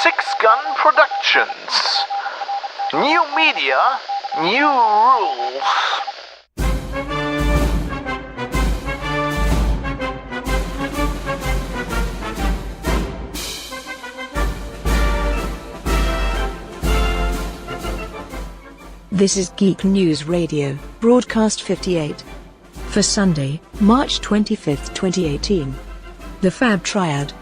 Six Gun Productions. New media, new rules. This is Geek News Radio, broadcast 58. For Sunday, March 25th, 2018. The Fab Triad.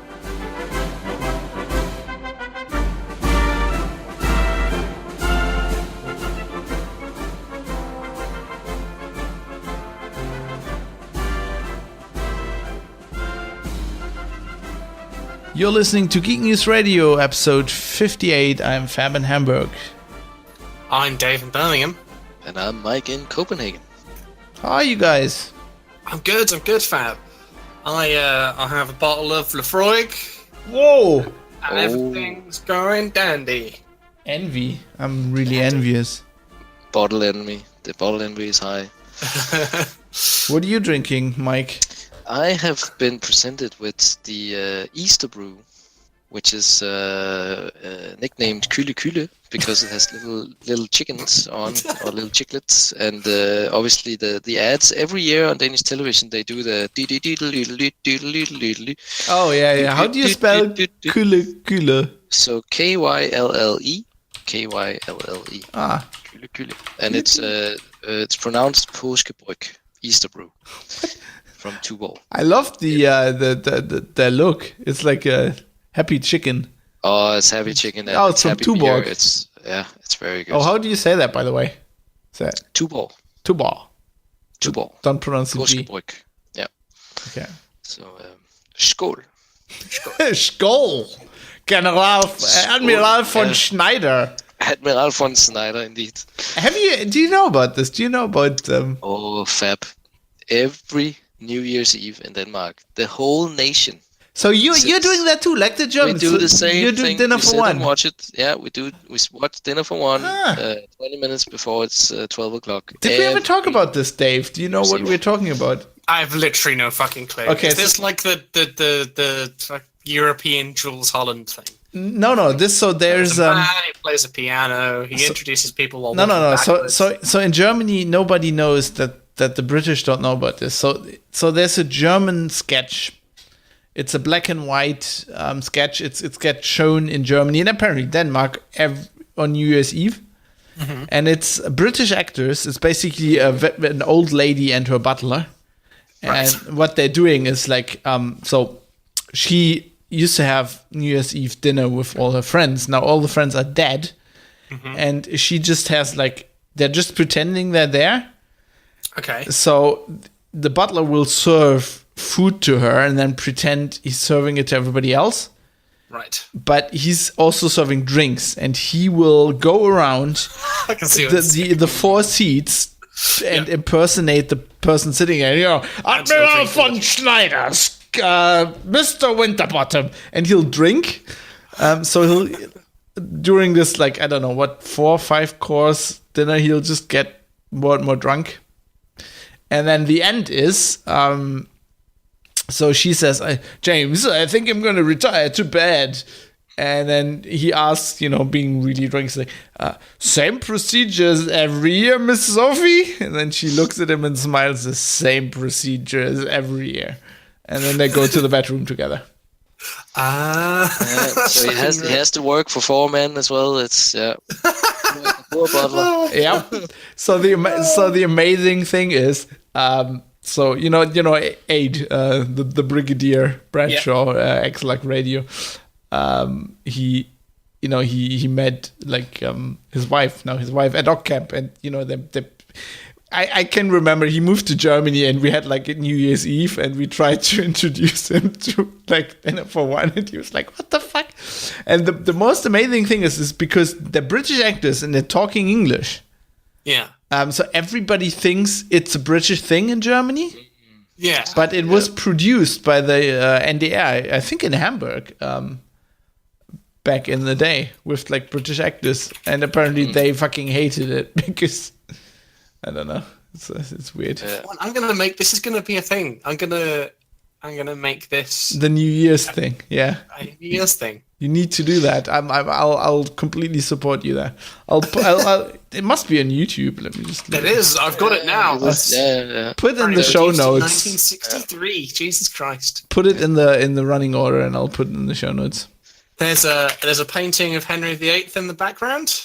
You're listening to Geek News Radio, episode 58. I'm Fab in Hamburg. I'm Dave in Birmingham. And I'm Mike in Copenhagen. How are you guys? I'm good, Fab. I have a bottle of Lefroy. Whoa! And everything's going dandy. Envy. I'm really envious. Bottle envy. The bottle envy is high. What are you drinking, Mike? I have been presented with the Easter brew, which is nicknamed Kühle Kühle because it has little chickens on, or little chiclets, and obviously the ads every year on Danish television they do the Oh yeah. How do you spell Kühle Kühle? So Kylle. Ah, Kühle Kühle, and it's pronounced Påskebryg, Easter brew. From Tuborg. I love the look. It's like a happy chicken. Oh, it's happy chicken. Oh, it's from happy Tuborg. beer. It's very good. Oh, how do you say that, by the way? Say it. Tuborg. Tuborg. Don't pronounce the G. Påskebryg. Yeah. Okay. So, skål. Skål. Admiral von Schneider. Admiral von Schneider, indeed. Do you know about this? Do you know about? Oh, Fab! Every New Year's Eve in Denmark, the whole nation. So you're doing that too, like the Germans. We do the same you do thing. Dinner we for sit one. And watch it. Yeah, we do. We watch Dinner for One. 20 minutes before it's 12 o'clock. Did we ever talk about this, Dave? Do you know what we're talking about? I have literally no fucking clue. Okay, is this like the European Jules Holland thing? No. There's There's a man, he plays a piano. He introduces people. While No. So in Germany, nobody knows that the British don't know about this. So there's a German sketch. It's a black and white sketch. It gets shown in Germany and apparently Denmark on New Year's Eve. Mm-hmm. And it's British actors. It's basically an old lady and her butler. And what they're doing is like, so she used to have New Year's Eve dinner with all her friends. Now all the friends are dead. Mm-hmm. And she just has like, they're just pretending they're there. Okay. So the butler will serve food to her and then pretend he's serving it to everybody else. Right. But he's also serving drinks, and he will go around I can see the four seats and impersonate the person sitting there. You know, Admiral von Schneider, Mr. Winterbottom, and he'll drink. So he'll during this 4 or 5 course dinner, he'll just get more and more drunk. And then the end is, so she says, James, I think I'm going to retire to bed. And then he asks, being really drunk, he's like, same procedures every year, Miss Sophie? And then she looks at him and smiles, the same procedures every year. And then they go to the bedroom together. So he has to work for 4 men as well. It's poor butler. Yeah. So the amazing thing is, so Aid, the Brigadier Bradshaw, ex-Luck Radio, he met his wife at dog camp, and I can remember he moved to Germany and we had a New Year's Eve and we tried to introduce him to Dinner for One, and he was like, what the fuck? And the most amazing thing is because they're British actors and they're talking English. Yeah. So everybody thinks it's a British thing in Germany. Yeah. But it was produced by the NDR, I think in Hamburg, back in the day with British actors. And apparently they fucking hated it because... I don't know. It's weird. I'm gonna make this is gonna be a thing. I'm gonna I'm gonna make this The New Year's thing. Yeah. a New Year's thing. You need to do that. I'll completely support you there. I'll it must be on YouTube. Let me just. It is. I've got it now. Yeah. Put in the show notes. 1963. Jesus Christ. Put it in the running order, and I'll put it in the show notes. There's a painting of Henry VIII in the background.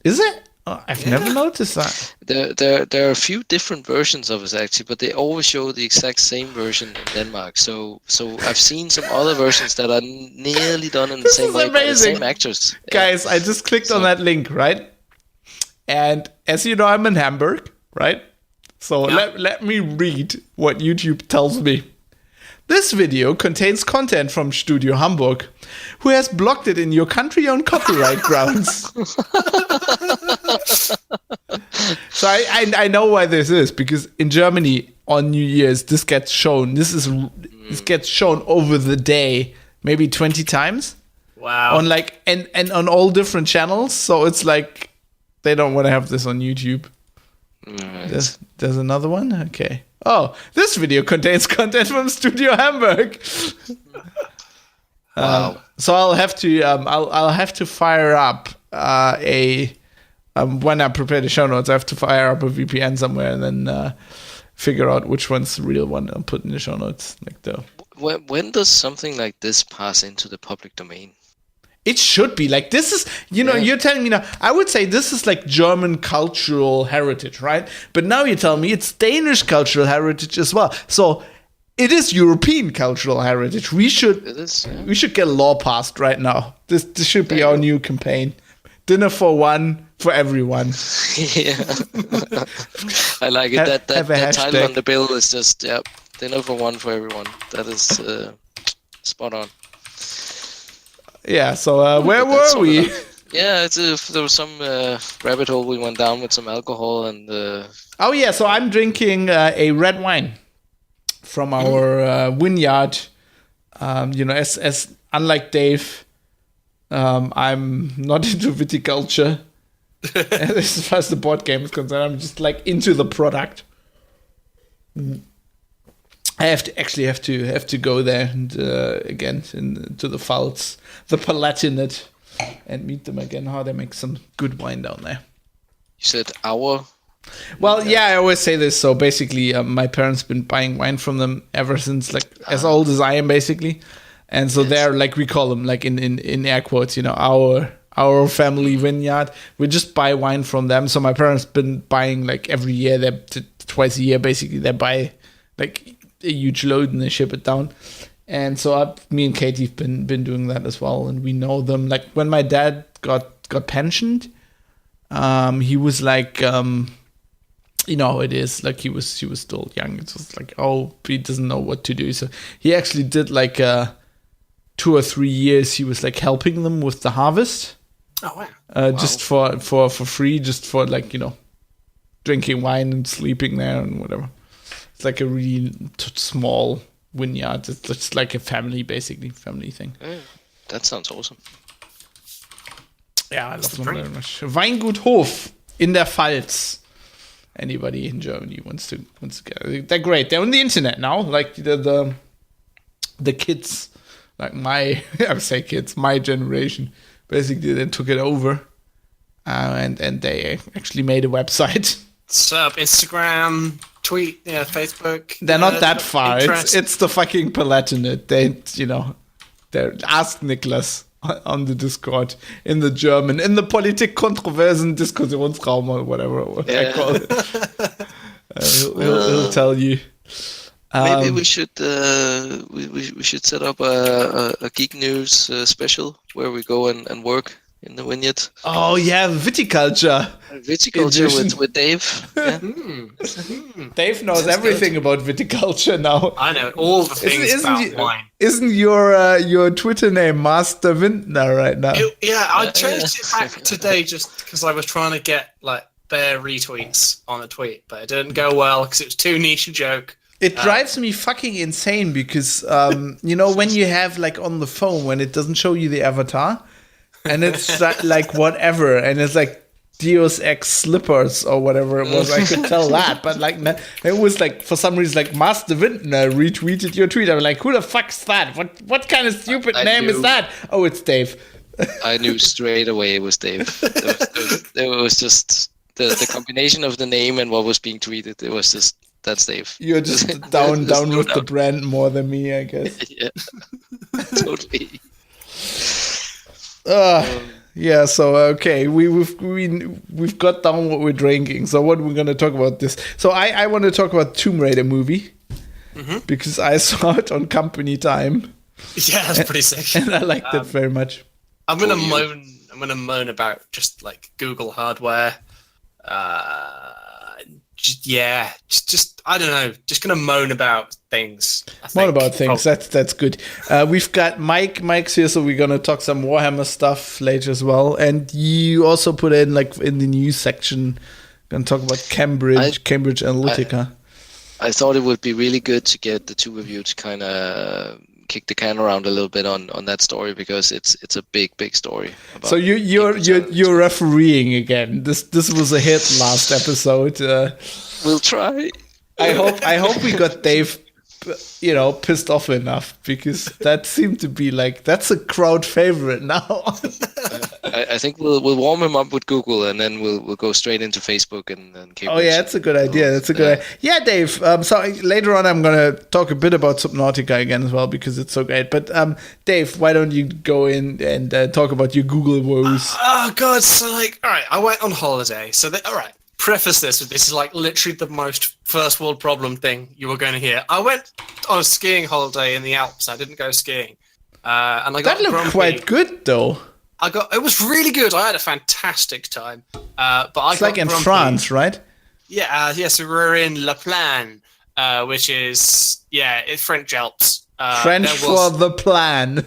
Is it? Oh, I've never noticed that. There are a few different versions of it actually, but they always show the exact same version in Denmark. So I've seen some other versions that are nearly done in the same way by the same actors. Guys, I just clicked on that link, right? And as you know, I'm in Hamburg, right? So let me read what YouTube tells me. This video contains content from Studio Hamburg, who has blocked it in your country on copyright grounds. So I know why this is, because in Germany on New Year's this gets shown. This gets shown over the day, maybe 20 times. Wow. On like and on all different channels. So it's like they don't want to have this on YouTube. Right. There's another one. Okay. Oh, this video contains content from Studio Hamburg. Wow. So I'll have to fire up when I prepare the show notes. I have to fire up a VPN somewhere and then figure out which one's the real one and put in the show notes. When does something like this pass into the public domain? It should be like this is, you're telling me now, I would say this is like German cultural heritage, right? But now you tell me it's Danish cultural heritage as well. So it is European cultural heritage. We should get a law passed right now. This should be our new campaign. Dinner for one, for everyone. Yeah. I like it. That title on the bill is just, dinner for one for everyone. That is spot on. Yeah, so where were we? Yeah, there was some rabbit hole we went down with some alcohol and. Oh yeah, so I'm drinking a red wine from our vineyard. As unlike Dave, I'm not into viticulture. As far as the board game is concerned, I'm just like into the product. I have to go there and again to the Pfalz, the Palatinate, and meet them again. How they make some good wine down there. You said our. Well, yeah, I always say this. So basically, my parents been buying wine from them ever since, like as old as I am, basically. And so they're like, we call them like in air quotes, our family vineyard. We just buy wine from them. So my parents been buying like every year. They twice a year basically. They buy like a huge load and they ship it down. And so me and Katie have been doing that as well, and we know them. Like when my dad got pensioned, he was like, you know how it is. Like he was still young. It's just like, he doesn't know what to do. So he actually did like 2 or 3 years. He was like helping them with the harvest. Oh wow! Just for free, just for like drinking wine and sleeping there and whatever. It's like a really small vineyard. It's just like a family thing. That sounds awesome. Yeah, I love them very much. Weingut Hof in der Pfalz. Anybody in Germany wants to get. They're great. They're on the internet now. Like the kids, like my my generation, basically they took it over, and they actually made a website. Instagram, tweet, Facebook. They're not that far. It's the fucking Palatinate. They're Ask Niklas on the Discord in the German, in the Politik-kontroversen Diskussionsraum or whatever I call it. He'll tell you. Maybe we should we should set up a Geek News special where we go and work in the vineyard. Oh yeah, viticulture. Viticulture with Dave. Yeah. Dave knows everything about viticulture now. I know all the things about wine. Isn't your Twitter name Master Windner right now? I changed it back today just because I was trying to get like bare retweets on a tweet, but it didn't go well because it was too niche a joke. It drives me fucking insane because when you have like on the phone when it doesn't show you the avatar. And it's like whatever, and it's like Deus Ex slippers or whatever it was. I could tell that, but like it was like for some reason like Master Vintner retweeted your tweet. I'm like, who the fuck's that? What kind of stupid name is that? Oh, it's Dave. I knew straight away it was Dave. It was just the combination of the name and what was being tweeted. It was just, that's Dave. You're just down with the brand more than me, I guess. Yeah, totally. Yeah, so okay, we've got down what we're drinking. So what we're gonna talk about this? So I want to talk about Tomb Raider movie because I saw it on Company Time. Yeah, that's pretty sick. And I liked it very much. I'm gonna moan about just like Google hardware. Just I don't know. Just gonna moan about things. Moan about things. That's good. We've got Mike's here, so we're gonna talk some Warhammer stuff later as well. And you also put in like in the news section, gonna talk about Cambridge Analytica. I thought it would be really good to get the two of you to kind of kick the can around a little bit on that story, because it's a big story. So you're refereeing again. This was a hit last episode. We'll try. I hope we got Dave, pissed off enough, because that seemed to be like that's a crowd favorite now. I think we'll warm him up with Google, and then we'll go straight into Facebook and Cambridge. Oh yeah, that's a good idea. That's a good idea. Yeah, Dave. So later on, I'm gonna talk a bit about Subnautica again as well, because it's so great. But Dave, why don't you go in and talk about your Google woes? Oh god, so like, all right, I went on holiday. So all right, preface this with this is like literally the most first world problem thing you were going to hear. I went on a skiing holiday in the Alps. I didn't go skiing, and I got that looked quite good though. It was really good. I had a fantastic time. But it's like in France, right? Yeah, so we're in La Plagne, which is it's French Alps. French for the plan.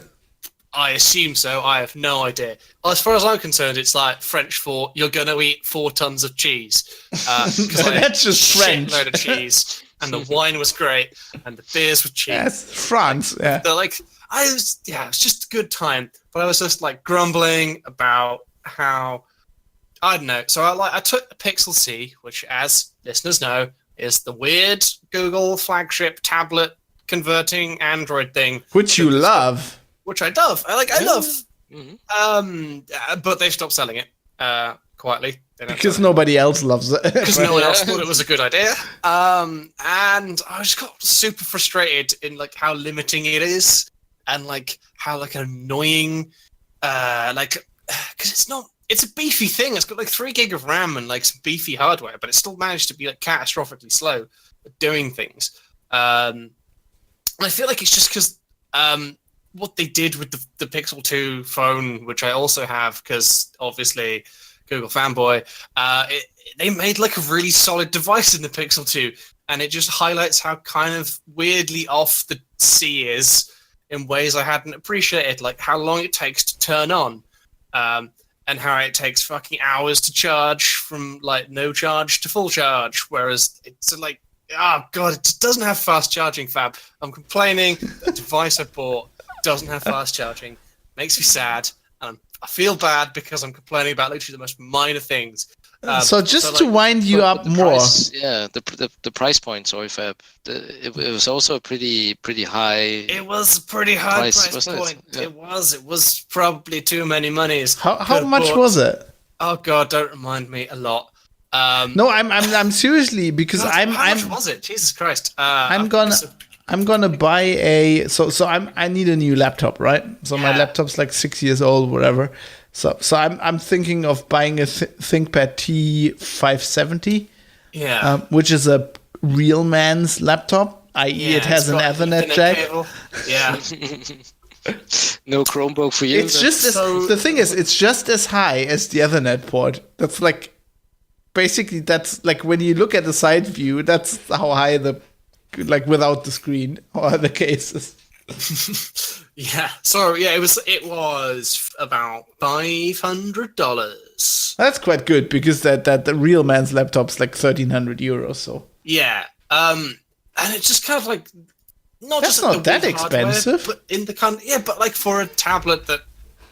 I assume so. I have no idea. As far as I'm concerned, it's like French for you're gonna eat 4 tons of cheese. That's just French. Load of cheese, and the wine was great, and the beers were cheap. Yes, France. Yeah. They're like, it was just a good time. But I was just like grumbling about how, I don't know. So I took the Pixel C, which, as listeners know, is the weird Google flagship tablet converting Android thing, which you love. Which I love. I love. Mm-hmm. But they've stopped selling it quietly. Because nobody else loves it. Because no one else thought it was a good idea. And I just got super frustrated in like how limiting it is. And like how like annoying, because it's a beefy thing. It's got like 3 gig of RAM and like some beefy hardware, but it still managed to be like catastrophically slow at doing things. And I feel like it's just because what they did with the Pixel 2 phone, which I also have, because obviously Google fanboy, they made like a really solid device in the Pixel 2, and it just highlights how kind of weirdly off the C is. In ways I hadn't appreciated, like how long it takes to turn on, and how it takes fucking hours to charge from like no charge to full charge. Whereas it's like, oh god, it doesn't have fast charging. Fab, I'm complaining. The device I bought doesn't have fast charging. Makes me sad, and I feel bad because I'm complaining about literally the most minor things. So to wind you up more, the price point. Sorry, Fab. It was also a pretty high. It was a pretty high price point. Yeah. It was probably too many monies. How much was it? Oh god, don't remind me. A lot. No, I'm seriously, because how much was it? Jesus Christ. I'm gonna buy I need a new laptop, right? So my laptop's like 6 years old, whatever. So I'm thinking of buying a ThinkPad T570, which is a real man's laptop, i.e. it has an Ethernet jack. Yeah. No Chromebook for you. It's just the thing is, it's just as high as the Ethernet port. That's like basically that's like when you look at the side view, that's how high like without the screen or the cases. Yeah. So it was about $500. That's quite good, because that the real man's laptop's like €1,300. So yeah. And it's just kind of like that's not that expensive. But in the but like for a tablet that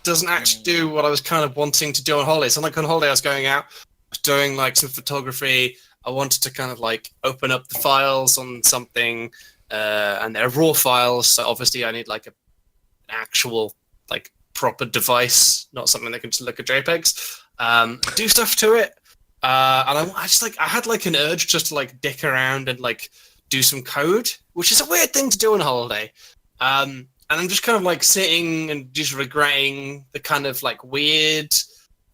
doesn't actually do what I was kind of wanting to do on holiday. So like on holiday I was going out was doing like some photography. I wanted to kind of like open up the files on something, and they're raw files, so obviously I need like an actual like proper device, not something that can just look at JPEGs. Do stuff to it, and I had like an urge just to like dick around and like do some code, which is a weird thing to do on holiday. And I'm just kind of like sitting and just regretting the kind of like weird,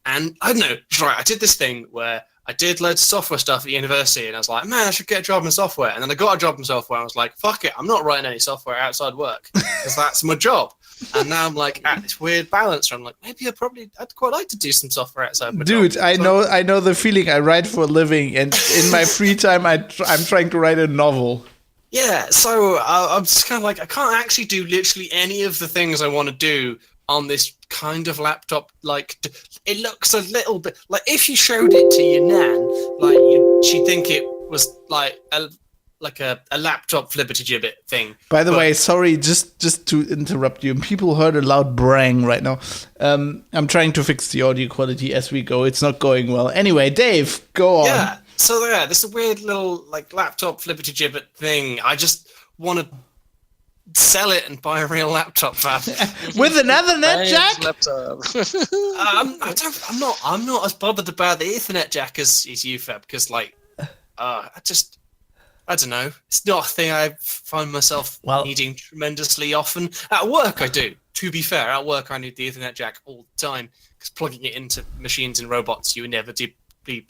and I don't know, right, I did this thing where I did loads of software stuff at university, and I was like, man, I should get a job in software. And then I got a job in software, and I was like, fuck it, I'm not writing any software outside work, because that's my job. And now I'm like at this weird balance where I'm like, maybe I'd quite like to do some software outside my Dude, job. I know the feeling. I write for a living, and in my free time, I'm trying to write a novel. Yeah, so I'm just kind of like, I can't actually do literally any of the things I want to do on this kind of laptop. Like, it looks a little bit like if you showed it to your nan, like she'd think it was like a laptop flippity-gibbet thing. By the way, sorry, just to interrupt you. People heard a loud brang right now. I'm trying to fix the audio quality as we go. It's not going well. Anyway, Dave, go on. Yeah. So yeah, this is a weird little like laptop flippity-gibbet thing. I just want to sell it and buy a real laptop, Fab. With another net jack? Laptop. I'm not as bothered about the Ethernet jack as you, Fab, because like, I don't know. It's not a thing I find myself needing tremendously often. At work, I do. To be fair, at work, I need the Ethernet jack all the time, because plugging it into machines and robots, you inevitably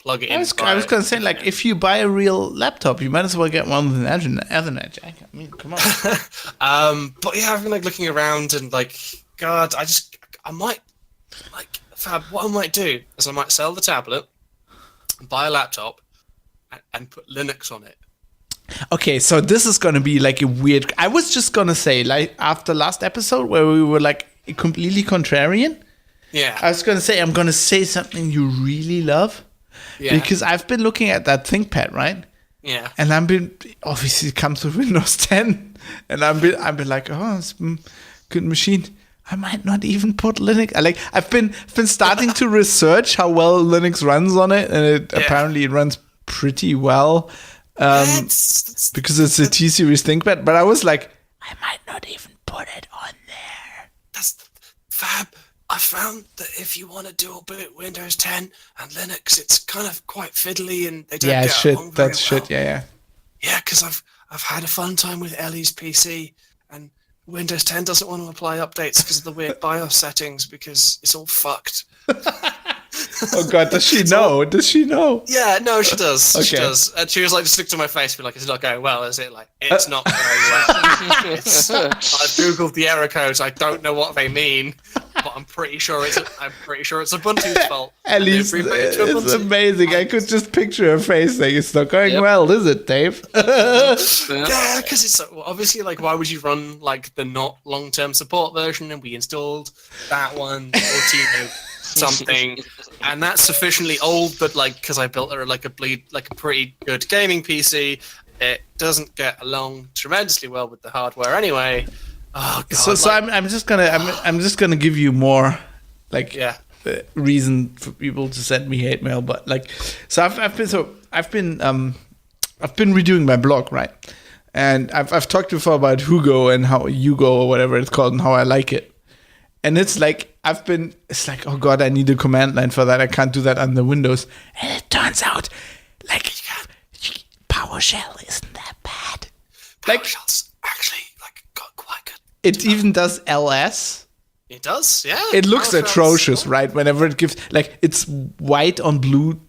plug it in. I was going to say, like, if you buy a real laptop, you might as well get one with an Ethernet jack. I mean, come on. But yeah, I've been like looking around and like, God, I might, like, Fab, what I might do is I might sell the tablet, buy a laptop, and put Linux on it. Okay, so this is going to be like a weird... I was just going to say, like, after last episode where we were like completely contrarian, yeah, I was going to say, I'm going to say something you really love. Yeah. Because I've been looking at that ThinkPad, right? Yeah. And obviously it comes with Windows 10. And I've been like, oh, it's a good machine. I might not even put Linux. I've been starting to research how well Linux runs on it, and apparently it runs pretty well. Because it's a T-Series ThinkPad, but I was like, I might not even put it on there. That's Fab. I found that if you want to dual boot Windows 10 and Linux, it's kind of quite fiddly, and they don't get along very well. Yeah. Yeah, because I've had a fun time with Ellie's PC, and Windows 10 doesn't want to apply updates because of the weird BIOS settings, because it's all fucked. Oh God, does she know? Does she know? Yeah, no, she does. Okay. She does. And she was like, just looked at my face and be like, it's not going well, is it? Like, it's not going well. I've Googled the error codes. I don't know what they mean, but I'm pretty sure it's Ubuntu's fault. Ellie's it's amazing. I could just picture her face saying, it's not going well, is it, Dave? Yeah, because it's obviously like, why would you run like the not long-term support version? And we installed that one, or something, and that's sufficiently old, but like, because I built her like a pretty good gaming PC, it doesn't get along tremendously well with the hardware anyway. Oh God! So I'm just gonna give you more like reason for people to send me hate mail, but like, so I've been redoing my blog, right? And I've talked before about Hugo and how Hugo or whatever it's called and how I like it. And it's like, oh God, I need a command line for that. I can't do that under Windows. And it turns out, like, PowerShell isn't that bad. PowerShell's actually, like, got quite good. It even does LS. It does, yeah. It looks atrocious, right? Whenever it gives, like, it's white on blue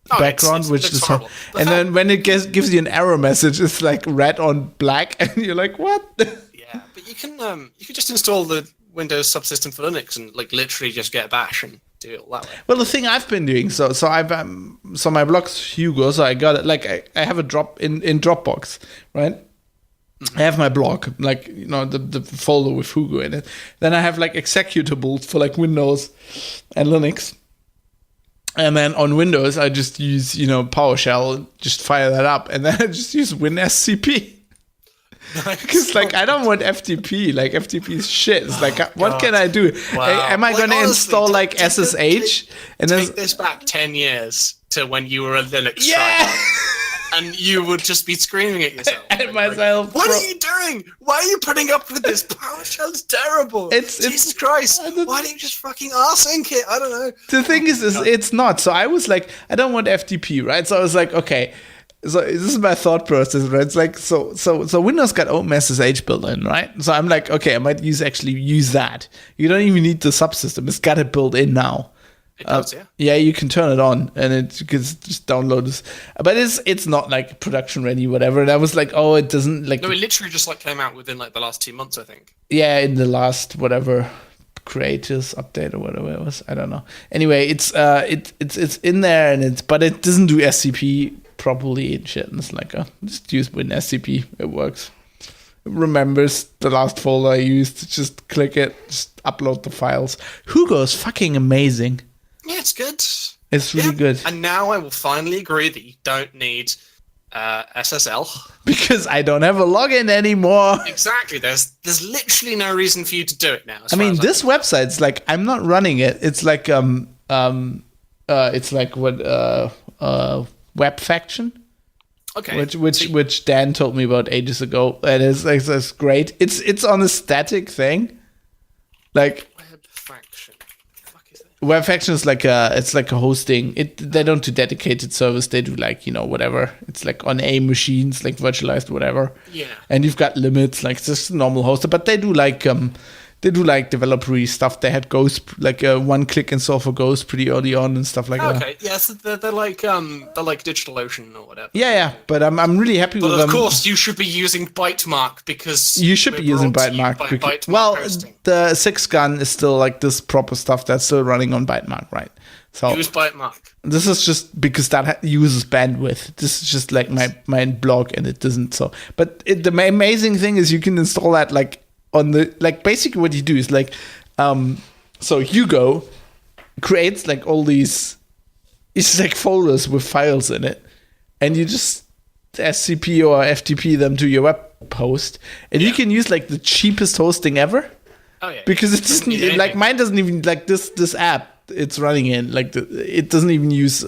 background, which is horrible. And then when it gives you an error message, it's like red on black, and you're like, what? Yeah, but you can just install the Windows subsystem for Linux and like literally just get a bash and do it all that way. Well, the thing I've been doing, so my blog's Hugo, so I got it, like I have a drop in Dropbox, right? Mm-hmm. I have my blog, like, you know, the folder with Hugo in it. Then I have like executables for like Windows and Linux. And then on Windows, I just use, you know, PowerShell, just fire that up, and then I just use WinSCP. Because like I don't want FTP. Like FTP is shit. It's like what can I do? Wow. Am I going to honestly, install like SSH? And then take this back 10 years to when you were a Linux yeah. striker, and you would just be screaming at yourself. At myself. What are you doing? Why are you putting up with this? PowerShell's terrible. Jesus Christ. Why don't you just fucking rsync it? I don't know. The thing is it's not. So I was like, I don't want FTP, right? So I was like, okay. So this is my thought process, right? It's like so Windows got OpenSSH built in, right? So I'm like, okay, I might use that. You don't even need the subsystem; it's got it built in now. It does, yeah. Yeah, you can turn it on, and you can just download this. But it's not like production ready, whatever. And I was like, oh, it doesn't like. No, it literally just like came out within like the last 2 months, I think. Yeah, in the last whatever creators update or whatever it was, I don't know. Anyway, it's in there, and but it doesn't do SCP properly and shit. And it's like, just use WinSCP. It works. It remembers the last folder I used. Just click it. Just upload the files. Hugo is fucking amazing. Yeah, it's good. It's really good. And now I will finally agree that you don't need SSL. Because I don't have a login anymore. Exactly. There's literally no reason for you to do it now. I mean, this website's like, I'm not running it. It's like it's like what Web Faction. Okay. Which Dan told me about ages ago. And it's great. It's on a static thing. Like Web Faction. Fuck is that? Web Faction is like a hosting. They don't do dedicated service. They do like, whatever. It's like on AIM machines, like virtualized whatever. Yeah. And you've got limits, like just a normal hoster. But they do like developer-y stuff. They had Ghost, like one-click install for Ghost pretty early on and stuff like that. Okay, yeah, so they're like DigitalOcean or whatever. Yeah. But I'm really happy with them. But of course, you should be using Bytemark because you should be using Bytemark. Bytemark hosting. The 6-gun is still like this proper stuff that's still running on Bytemark, right? So use Bytemark. This is just because that uses bandwidth. This is just like my blog, and it doesn't. So, but the amazing thing is you can install that like on the like basically what you do is like so Hugo creates like all these it's like folders with files in it, and you just SCP or FTP them to your web host, and you can use like the cheapest hosting ever. Oh yeah. Because it doesn't like mine doesn't even like this app it's running in like it doesn't even use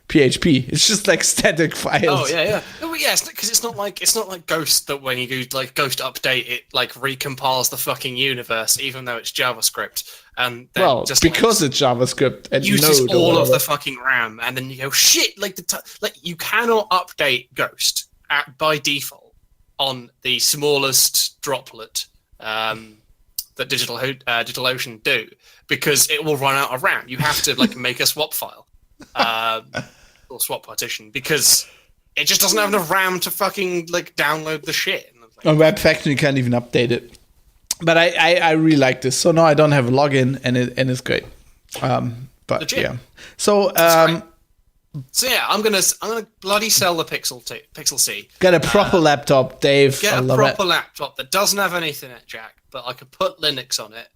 PHP. It's just like static files. Oh yeah. Oh yeah, because it's not like Ghost that when you do like Ghost update, it like recompiles the fucking universe, even though it's JavaScript. And then well, just because it's JavaScript and uses Node all of the fucking RAM, and then you go shit. Like like you cannot update Ghost by default on the smallest droplet that DigitalOcean do, because it will run out of RAM. You have to like make a swap file. Or swap partition, because it just doesn't have enough RAM to fucking like download the shit. On Web Faction you can't even update it. But I really like this. So now I don't have a login, and it's great. But legit. yeah. So so yeah, I'm gonna bloody sell the Pixel C. Get a proper laptop, Dave. Get a proper laptop that doesn't have an Ethernet jack, but I can put Linux on it,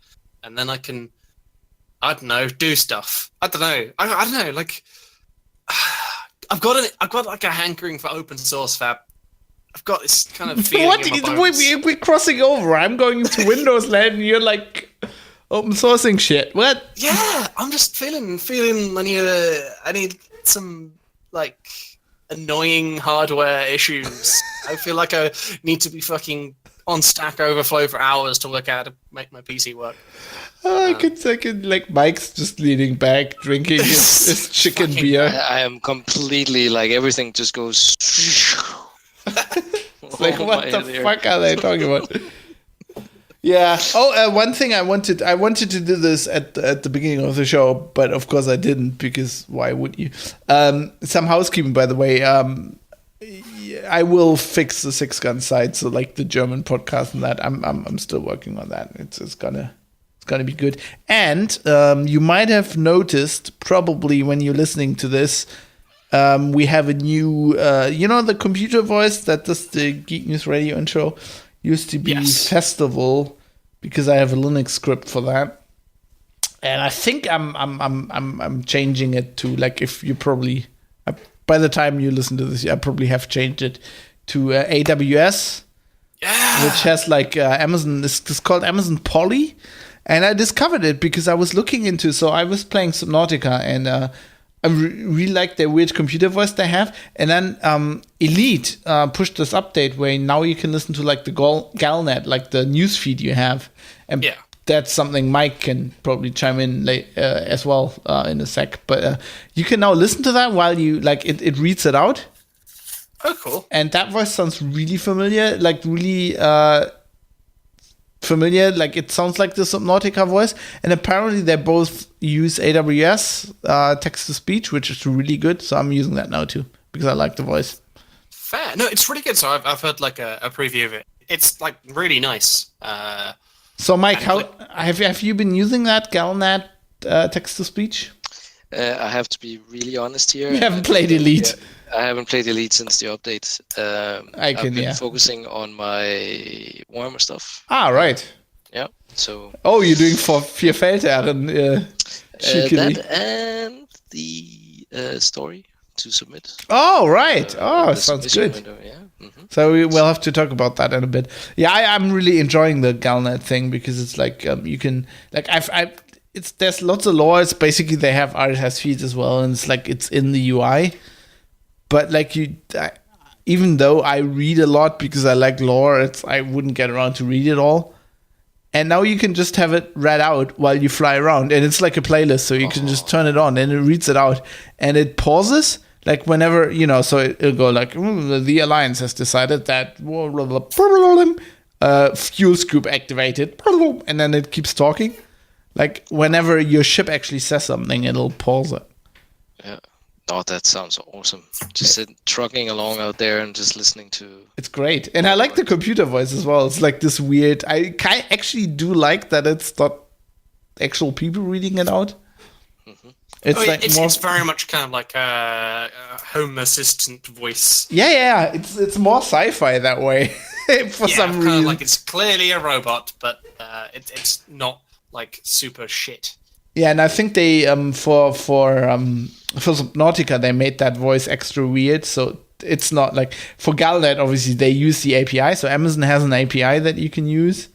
and then I can, I don't know, do stuff. I don't know. I don't know. Like, I've got like a hankering for open source, Fab. I've got this kind of feeling in my bones. We're crossing over. I'm going into Windows land, and you're like open sourcing shit. What? Yeah, I'm just feeling I need some like annoying hardware issues. I feel like I need to be fucking on Stack Overflow for hours to work out how to make my PC work. I could like Mike's just leaning back, drinking his chicken beer. I am completely like everything just goes. It's like what the fuck are they talking about? Yeah. Oh, one thing I wanted to do this at the beginning of the show, but of course I didn't, because why would you? Some housekeeping, by the way. I will fix the 6-gun site, so like the German podcast and that. I'm still working on that. It's gonna be good. And you might have noticed, probably when you're listening to this, we have a new, the computer voice that does the Geek News Radio intro. Used to be Festival, because I have a Linux script for that, and I think I'm changing it to, like, if you probably by the time you listen to this, I probably have changed it to AWS. Yeah. which has like Amazon. It's called Amazon Polly, and I discovered it because I was looking into. So I was playing Subnautica, and I really like their weird computer voice they have. And then Elite pushed this update where now you can listen to like the Galnet, like the news feed you have, and that's something Mike can probably chime in as well in a sec. But you can now listen to that while you like it reads it out. Oh, cool. And that voice sounds really familiar, like really familiar. Like it sounds like the Subnautica voice. And apparently they both use AWS text-to-speech, which is really good. So I'm using that now too because I like the voice. Fair. No, it's really good. So I've heard like a preview of it. It's like really nice. So Mike, how have you been using that Galnet text-to-speech? I have to be really honest here. You haven't played Elite. Yeah. I haven't played Elite since the update. I've been focusing on my Warhammer stuff. Ah, right. Yeah. So. Oh, you're doing for Vier Feldherren. That and the story to submit. Oh, right. Sounds good. Window, yeah. Mm-hmm. So we'll have to talk about that in a bit. Yeah, I'm really enjoying the Galnet thing because it's like you can like there's lots of lore. It's basically they have RSS feeds as well, and it's like it's in the UI. But like even though I read a lot because I like lore, I wouldn't get around to read it all. And now you can just have it read out while you fly around, and it's like a playlist, so you can just turn it on and it reads it out, and it pauses like whenever so it'll go like the Alliance has decided that fuel scoop activated, and then it keeps talking. Like whenever your ship actually says something, it'll pause it. Yeah. Oh, that sounds awesome. Just trucking along out there and just listening to... It's great. And I like the computer voice as well. It's like this weird... I actually do like that it's not actual people reading it out. Mm-hmm. It's very much kind of like a home assistant voice. Yeah. It's more sci-fi that way for some reason. Like it's clearly a robot, but it's not like super shit. Yeah, and I think they for Subnautica they made that voice extra weird, so it's not like for Galnet. Obviously, they use the API, so Amazon has an API that you can use.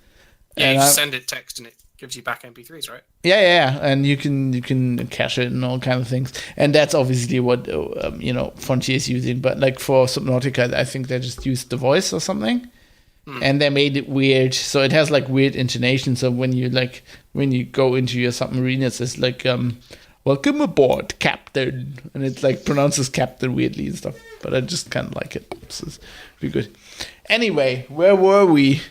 Yeah, you send it text and it gives you back MP3s, right? Yeah, and you can cache it and all kind of things, and that's obviously what Frontier is using. But like for Subnautica, I think they just used the voice or something. And they made it weird, so it has like weird intonation. So when you go into your submarine, it says like "Welcome aboard, Captain," and it like pronounces Captain weirdly and stuff. But I just kind of like it. So it's pretty good. Anyway, where were we?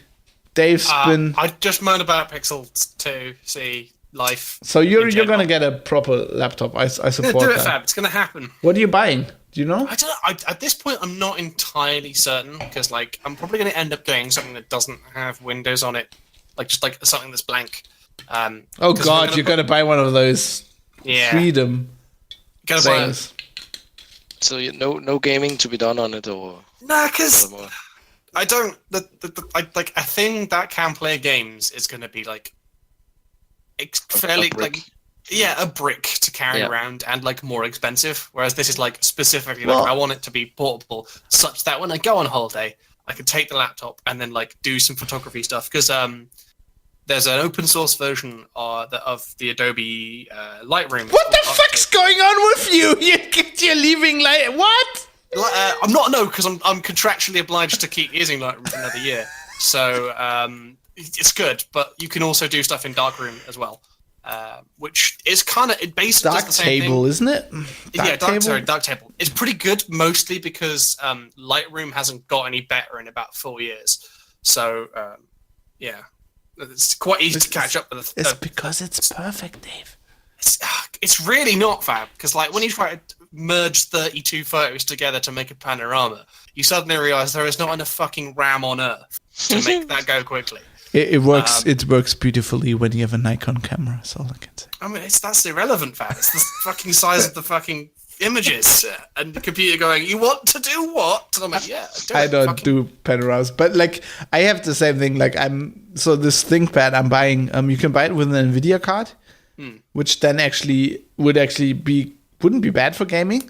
Dave's been. I just moaned about Pixel 2C life. So you're gonna get a proper laptop. I support do it, that. Fab. It's gonna happen. What are you buying? Do you know? I don't know. At this point, I'm not entirely certain because, like, I'm probably going to end up getting something that doesn't have Windows on it, like something that's blank. Oh God, you're gonna buy one of those freedom things. So no gaming to be done on it, or nah, because I don't. I a thing that can play games is going to be like fairly like. Yeah, a brick to carry around and like more expensive. Whereas this is like specifically like I want it to be portable, such that when I go on holiday, I can take the laptop and then like do some photography stuff. Because there's an open source version of the Adobe Lightroom. What the fuck's going on with you? You're leaving what? I'm not because I'm contractually obliged to keep using Lightroom for another year. So it's good, but you can also do stuff in Darkroom as well. Which is kind of basically Dark the same Table, thing. isn't it? Dark Table. It's pretty good, mostly because Lightroom hasn't got any better in about 4 years. So it's quite easy to catch up with. It's because it's perfect, Dave. It's really not, Fab, because like when you try to merge 32 photos together to make a panorama, you suddenly realize there is not enough fucking RAM on Earth to make that go quickly. It works. It works beautifully when you have a Nikon camera. That's all I can say. I mean, that's irrelevant, Fab. It's the fucking size of the fucking images, and the computer going, "You want to do what?" And I'm like, "Yeah, I don't do panoramas, but like I have the same thing. Like this ThinkPad I'm buying. You can buy it with an Nvidia card, which then wouldn't be bad for gaming.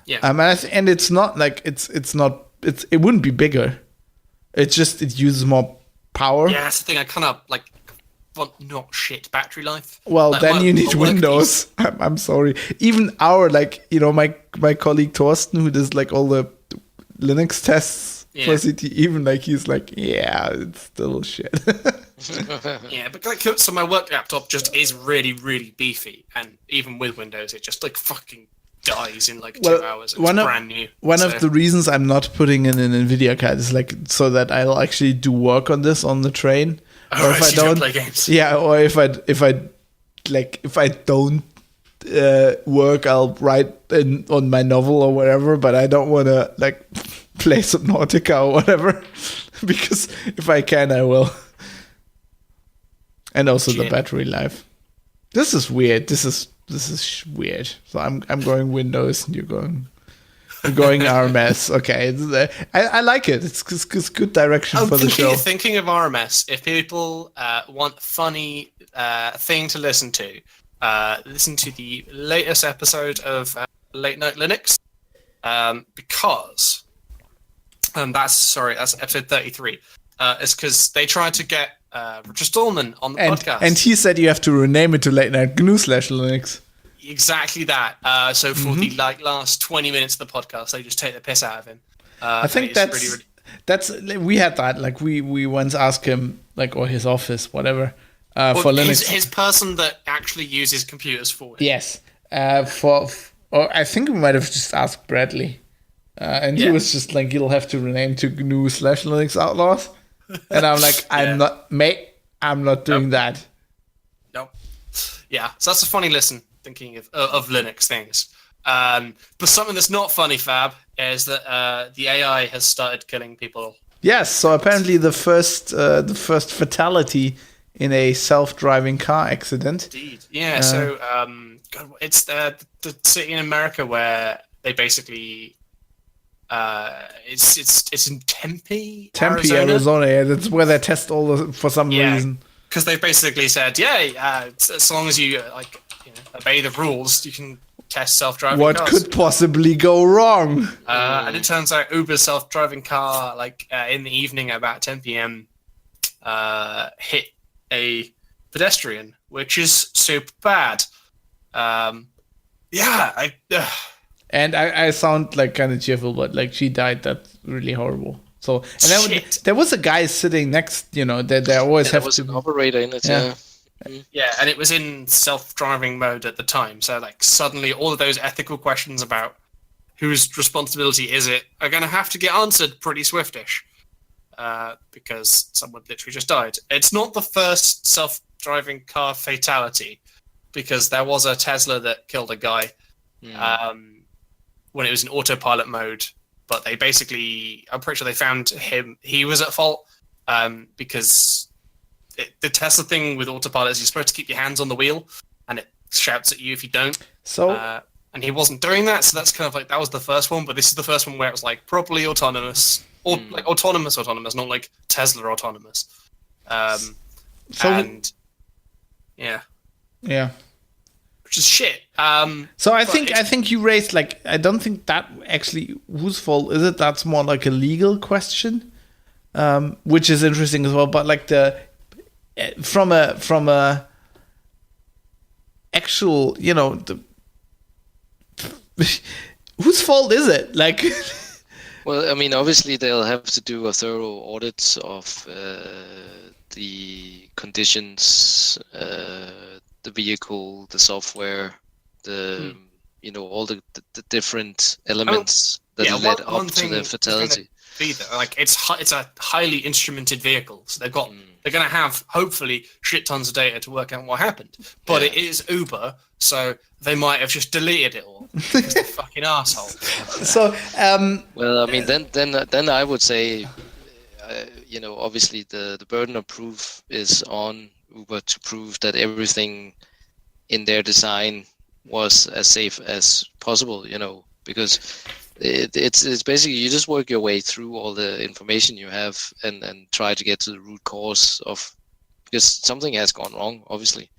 Yeah. And it's not like it wouldn't be bigger. It's just it uses more power. Yeah, that's the thing. I kind of like want not shit battery life. Well, Like, then you need my work Windows. I'm sorry. Even our my colleague Torsten, who does like all the Linux tests for CT, even like he's like, yeah, it's still shit. Yeah, but like, so my work laptop just is really, really beefy, and even with Windows, it just like fucking dies in like 2 hours. It's brand new. One of the reasons I'm not putting in an NVIDIA card is like so that I'll actually do work on this on the train. Or if I don't play games. Yeah, or if I don't work, I'll write on my novel or whatever. But I don't want to like play Subnautica or whatever because if I can, I will. And also the battery life. This is weird. This is weird. So I'm going Windows and you're going RMS. Okay, I like it. It's good direction for the show. Thinking of RMS, if people want a funny thing to listen to the latest episode of Late Night Linux, because that's episode 33. It's because they tried to get Richard Stallman on the podcast, and he said you have to rename it to Late Night GNU/Linux. Exactly that. So for the last 20 minutes of the podcast, they just take the piss out of him. I think that's we had that. Like we once asked him, like, or his office, whatever, for Linux. His person that actually uses computers for it. Yes. Or I think we might have just asked Bradley, and he was just like, "You'll have to rename to GNU/Linux Outlaws," and I'm like, "I'm not doing that." Nope. Yeah. So that's a funny listen. Thinking of Linux things, but something that's not funny, Fab, is that the AI has started killing people. Yes, so apparently the first fatality in a self-driving car accident. Indeed, yeah. So it's the city in America where they basically it's in Tempe, Arizona. Yeah, that's where they test all for some reason. Because they basically said, as long as you obey the rules, you can test self-driving cars. What could possibly go wrong? And it turns out Uber's self-driving car, in the evening at about 10 p.m., hit a pedestrian, which is super bad. And I sound like kind of cheerful, but like she died. That's really horrible. So there was a guy sitting next. They always have to. An operator in it. Yeah. Yeah, and it was in self-driving mode at the time. So suddenly all of those ethical questions about whose responsibility is it are going to have to get answered pretty swiftish, because someone literally just died. It's not the first self-driving car fatality, because there was a Tesla that killed a guy when it was in autopilot mode. But I'm pretty sure they found he was at fault, because the Tesla thing with autopilot is you're supposed to keep your hands on the wheel, and it shouts at you if you don't. So, and he wasn't doing that, so that's kind of like that was the first one. But this is the first one where it was like properly autonomous, or like autonomous, not like Tesla autonomous. Which is shit. So I think you raised I don't think that actually whose fault is it? That's more like a legal question, which is interesting as well. But like from a actual, whose fault is it? Like, well, I mean, obviously they'll have to do a thorough audit of the conditions, the vehicle, the software, the all the different elements that led up to the fatality. It's a highly instrumented vehicle, so they're going to have hopefully shit tons of data to work out what happened. But it is Uber, so they might have just deleted it all because they're fucking assholes. So, well, I mean, then I would say, obviously the burden of proof is on Uber to prove that everything in their design was as safe as possible. Because it's basically you just work your way through all the information you have and try to get to the root cause of, because something has gone wrong, obviously.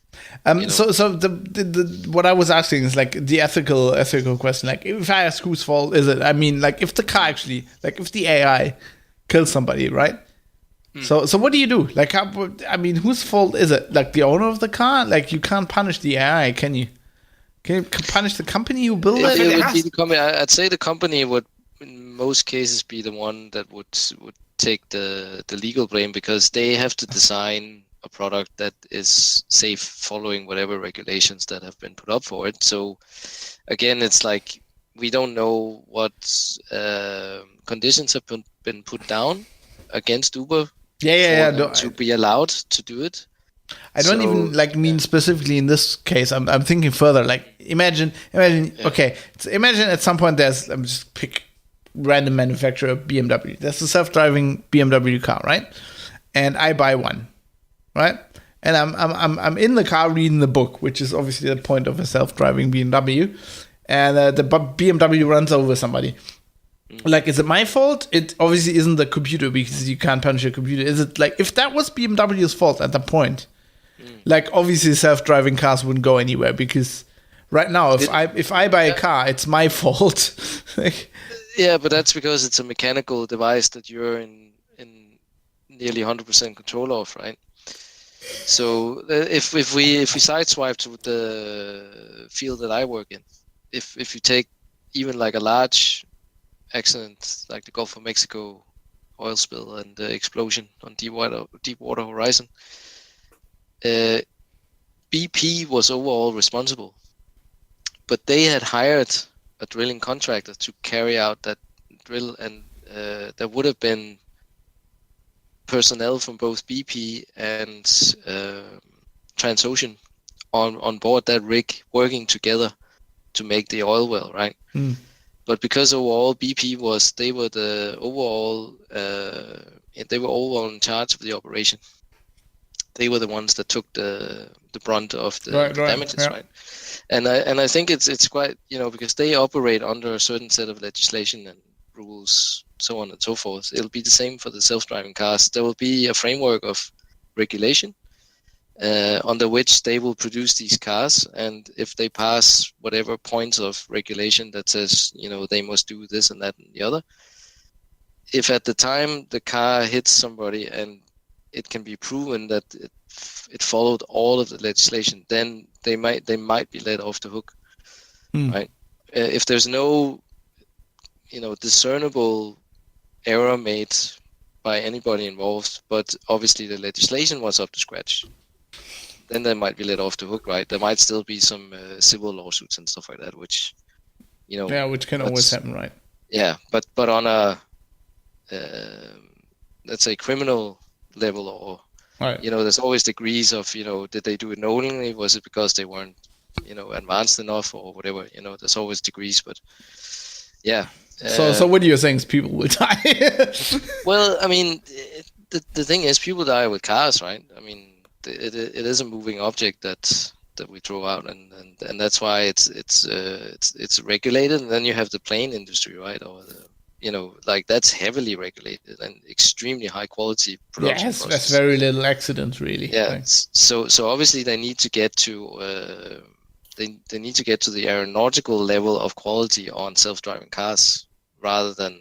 So the what I was asking is like the ethical question. Like, if I ask whose fault is it? I mean, like, if the car actually, like, if the AI kills somebody, right? So what do you do? Like, whose fault is it? Like the owner of the car? Like you can't punish the AI, can you? Can you punish the company who built it? It would be the company. I'd say the company would, in most cases, be the one that would take the legal blame, because they have to design a product that is safe following whatever regulations that have been put up for it. So again, it's like we don't know what conditions have been put down against Uber to be allowed to do it. I don't even mean specifically in this case. I'm thinking further. Like imagine. Okay, so imagine at some point there's, I'm just pick random manufacturer, BMW. There's a self-driving BMW car, right? And I buy one, right? And I'm in the car reading the book, which is obviously the point of a self-driving BMW. And the BMW runs over somebody. Like, is it my fault? It obviously isn't the computer, because you can't punish a computer. Is it like, if that was BMW's fault at that point, like obviously self-driving cars wouldn't go anywhere, because right now if I buy a car, it's my fault. Like, yeah, but that's because it's a mechanical device that you're in nearly 100% control of, right? So if we sideswipe to the field that I work in, if you take even like a large accident like the Gulf of Mexico oil spill and the explosion on Deepwater Horizon, BP was overall responsible, but they had hired a drilling contractor to carry out that drill, and there would have been personnel from both BP and Transocean on board that rig working together to make the oil well, right? But because overall BP they were overall in charge of the operation. They were the ones that took the brunt of the damages, right? And I think it's quite, because they operate under a certain set of legislation and rules, so on and so forth. It'll be the same for the self-driving cars. There will be a framework of regulation under which they will produce these cars, and if they pass whatever points of regulation that says, they must do this and that and the other, if at the time the car hits somebody and it can be proven that it followed all of the legislation, then they might be let off the hook, right? If there's no, discernible error made by anybody involved, but obviously the legislation was up to scratch, then they might be let off the hook, right? There might still be some civil lawsuits and stuff like that, which, which can always happen, right? Yeah, but on a let's say criminal level, or there's always degrees of, did they do it knowingly? Was it because they weren't, advanced enough, or whatever? There's always degrees, but yeah. So what are you saying? Is people will die? Well, I mean, the thing is, people die with cars, right? I mean, it is a moving object that we throw out, and that's why it's regulated. And then you have the plane industry, right? Or that's heavily regulated and extremely high quality production. Yes, that's very little accidents, really. Yeah. Like. So obviously they need to get to they need to get to the aeronautical level of quality on self-driving cars rather than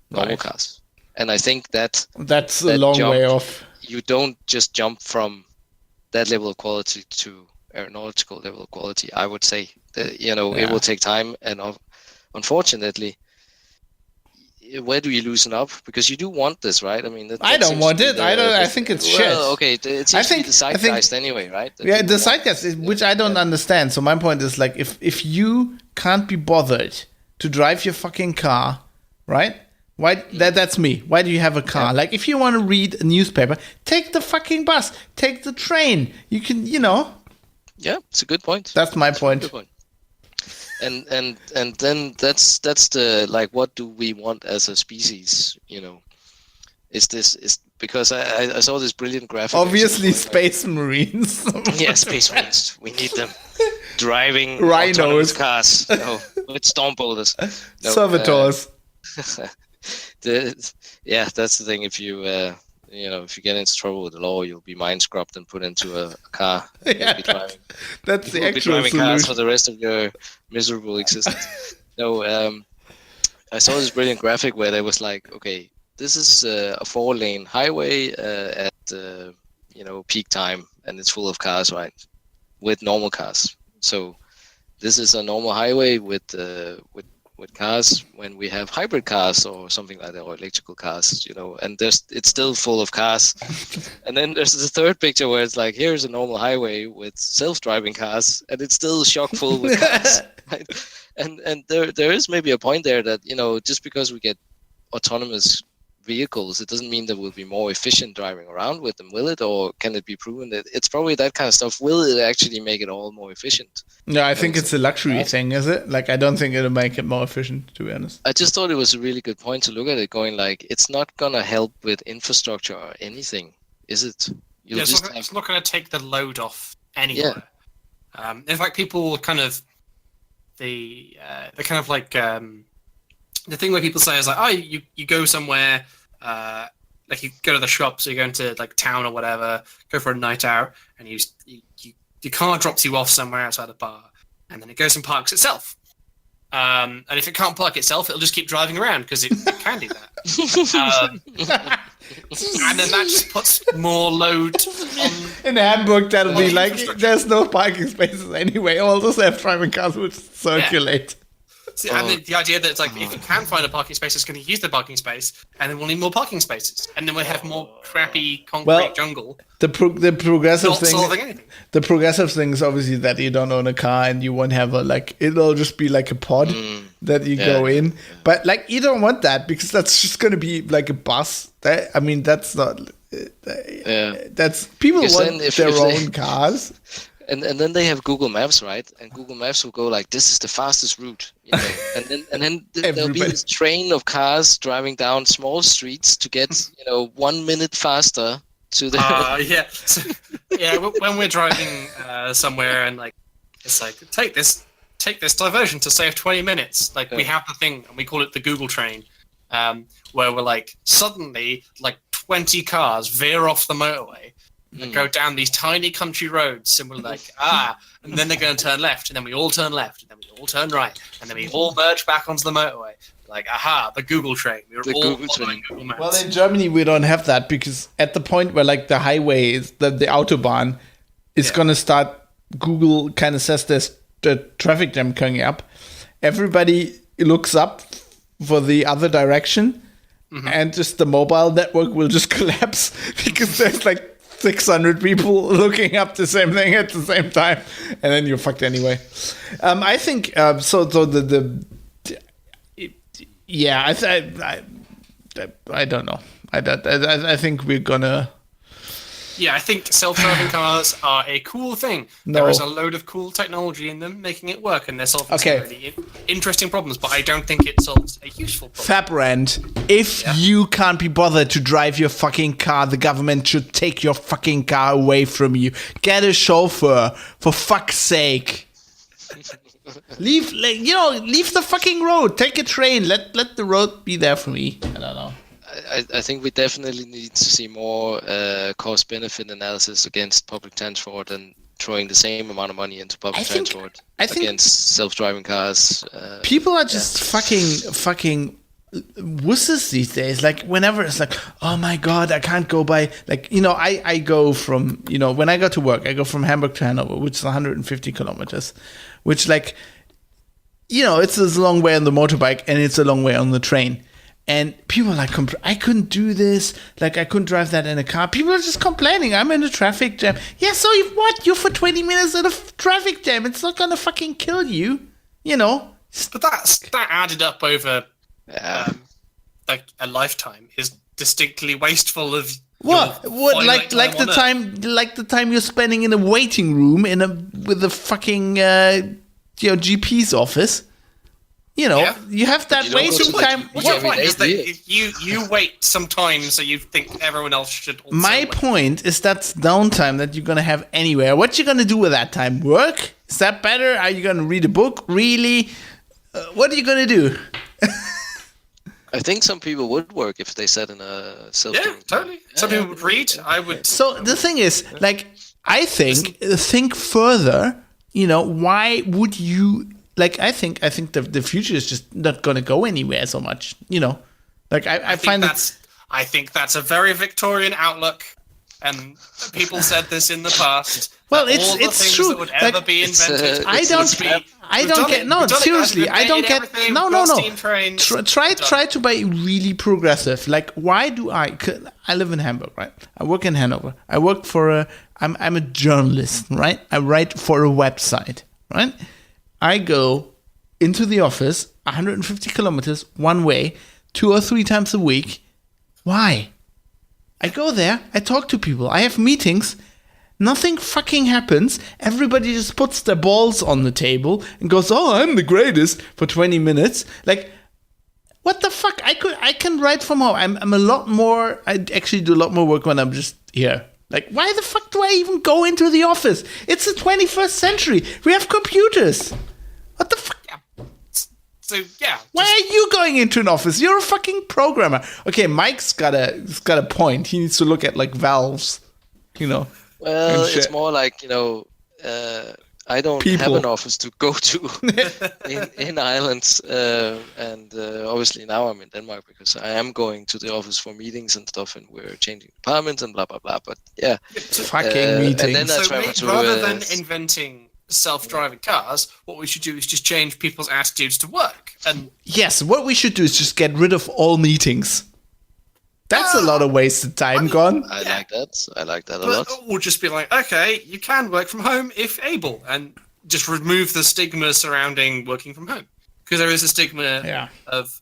normal cars. And I think that's a long way off. You don't just jump from that level of quality to aeronautical level of quality. I would say that, it will take time, and unfortunately, where do you loosen up? Because you do want this, right? I mean, I don't want it. I think it's shit. Well, okay, it seems to be the zeitgeist anyway, right? The zeitgeist, which I don't understand. So my point is, like, if you can't be bothered to drive your fucking car, right? Why? That's me. Why do you have a car? Like, if you want to read a newspaper, take the fucking bus, take the train. You can, Yeah, it's a good point. That's my point. Good point. And then that's the, like, what do we want as a species? Is because I saw this brilliant graphic. Obviously, space marines. Yeah, space marines. We need them driving rhinos cars. No, with storm boulders. No, servitors. That's the thing. If you if you get into trouble with the law, you'll be mind scrubbed and put into a car. Yeah, that's the actual driving solution. Cars for the rest of your miserable existence. No, I saw this brilliant graphic where there was like, okay, this is a 4-lane highway at peak time, and it's full of cars, right? With normal cars. So this is a normal highway with cars when we have hybrid cars or something like that, or electrical cars, and it's still full of cars. And then there's the third picture where it's like, here's a normal highway with self-driving cars, and it's still chock full with cars. Right? And there is maybe a point there that, just because we get autonomous vehicles, it doesn't mean that we'll be more efficient driving around with them, will it? Or can it be proven that it's probably that kind of stuff? Will it actually make it all more efficient? No, I think it's a luxury thing, is it? Like, I don't think it'll make it more efficient, to be honest. I just thought it was a really good point to look at it, going like, it's not gonna help with infrastructure or anything, is it? It's not going to take the load off anywhere. Yeah. In fact, people kind of the thing where people say is like, oh, you go somewhere, like you go to the shops, or you go into like town or whatever, go for a night out, and your car drops you off somewhere outside a bar, and then it goes and parks itself. And if it can't park itself, it'll just keep driving around because it can do that. And then that just puts more load on. In Hamburg, that'll be like, there's no parking spaces anyway. All those self-driving cars will circulate. Yeah. See, and the idea that it's like, if it can find a parking space, it's going to use the parking space, and then we'll need more parking spaces, and then we'll have more crappy concrete jungle. The progressive not thing, solving anything. The progressive thing is obviously that you don't own a car and you won't have it'll just be like a pod that you go in. But like, you don't want that, because that's just going to be like a bus. That's not. That's people because want their own cars. And then they have Google Maps, right? And Google Maps will go like, this is the fastest route. And then there'll be this train of cars driving down small streets to get 1 minute faster to the. When we're driving somewhere and like, it's like, take this diversion to save 20 minutes. Like, we have the thing, and we call it the Google train, where we're like, suddenly like 20 cars veer off the motorway and go down these tiny country roads, and we're like, and then they're going to turn left, and then we all turn left, and then we all turn right, and then we all merge back onto the motorway. Like, the Google train. We were all following Google Maps. Well, in Germany, we don't have that, because at the point where like the highway is, the Autobahn is going to start, Google kind of says there's the traffic jam coming up. Everybody looks up for the other direction, and just the mobile network will just collapse, because there's like 600 people looking up the same thing at the same time, and then you're fucked anyway. I think I don't know. I think we're gonna. Yeah, I think self-driving cars are a cool thing. No. There is a load of cool technology in them making it work, and they're solving some really interesting problems, but I don't think it solves a useful problem. Fabrand, if you can't be bothered to drive your fucking car, the government should take your fucking car away from you. Get a chauffeur, for fuck's sake. Leave the fucking road. Take a train. Let the road be there for me. I don't know. I think we definitely need to see more cost-benefit analysis against public transport, and throwing the same amount of money into public transport against self-driving cars. People are just fucking wusses these days. Like, whenever it's like, oh my god, I can't go by. Like, I go from, when I go to work, I go from Hamburg to Hanover, which is 150 kilometers, which, like, it's a long way on the motorbike and it's a long way on the train. And people are like, I couldn't do this. Like, I couldn't drive that in a car. People are just complaining. I'm in a traffic jam. Yeah, so what? You're for 20 minutes in a traffic jam. It's not going to fucking kill you, But that added up over like a lifetime is distinctly wasteful of. What the time you're spending in a waiting room with a fucking GP's office. You have that waiting time. What's your point? Is that you wait some time, so you think everyone else should also My point is that's downtime that you're going to have anywhere. What you going to do with that time? Work? Is that better? Are you going to read a book? Really? What are you going to do? I think some people would work if they sat in a self-driving car. Totally. Some people would read. I would. So the thing is, like, I think further, why would you... Like, I think the future is just not going to go anywhere so much, Like, I find that's I think that's a very Victorian outlook, and people said this in the past. Well, that it's- all the it's things true. that would ever Like, be invented. I would don't. be, I we've don't done get. it. No, We've done it, guys. seriously, We've I don't invented get. everything. No, We've no, got no. steam trains. Try We've done try to be really progressive. Like, why do I live in Hamburg, right? I work in Hanover. I work for I'm a journalist, right? I write for a website, right? I go into the office 150 kilometers one way, 2 or 3 times a week. Why? I go there, I talk to people, I have meetings, nothing fucking happens. Everybody just puts their balls on the table and goes, "Oh, I'm the greatest," for 20 minutes. Like, what the fuck? I can write from home. I'm a lot more. I actually do a lot more work when I'm just here. Like, why the fuck do I even go into the office? It's the 21st century. We have computers. What the fuck? So yeah. Why are you going into an office? You're a fucking programmer. Okay, Mike's got a point. He needs to look at like valves, you know. Well, And shit. it's more like, I don't have People. an office to go to in Ireland, and obviously now I'm in Denmark because I am going to the office for meetings and stuff, and we're changing departments and blah blah blah. But yeah, Fucking meetings. and then I So travel to rather than inventing self-driving cars, what we should do is just change people's attitudes to work. And Yes, what we should do is just get rid of all meetings. That's a lot of wasted time gone. I like that. I like that a but lot. we'll just be like, okay, you can work from home if able, and just remove the stigma surrounding working from home, because there is a stigma Yeah. of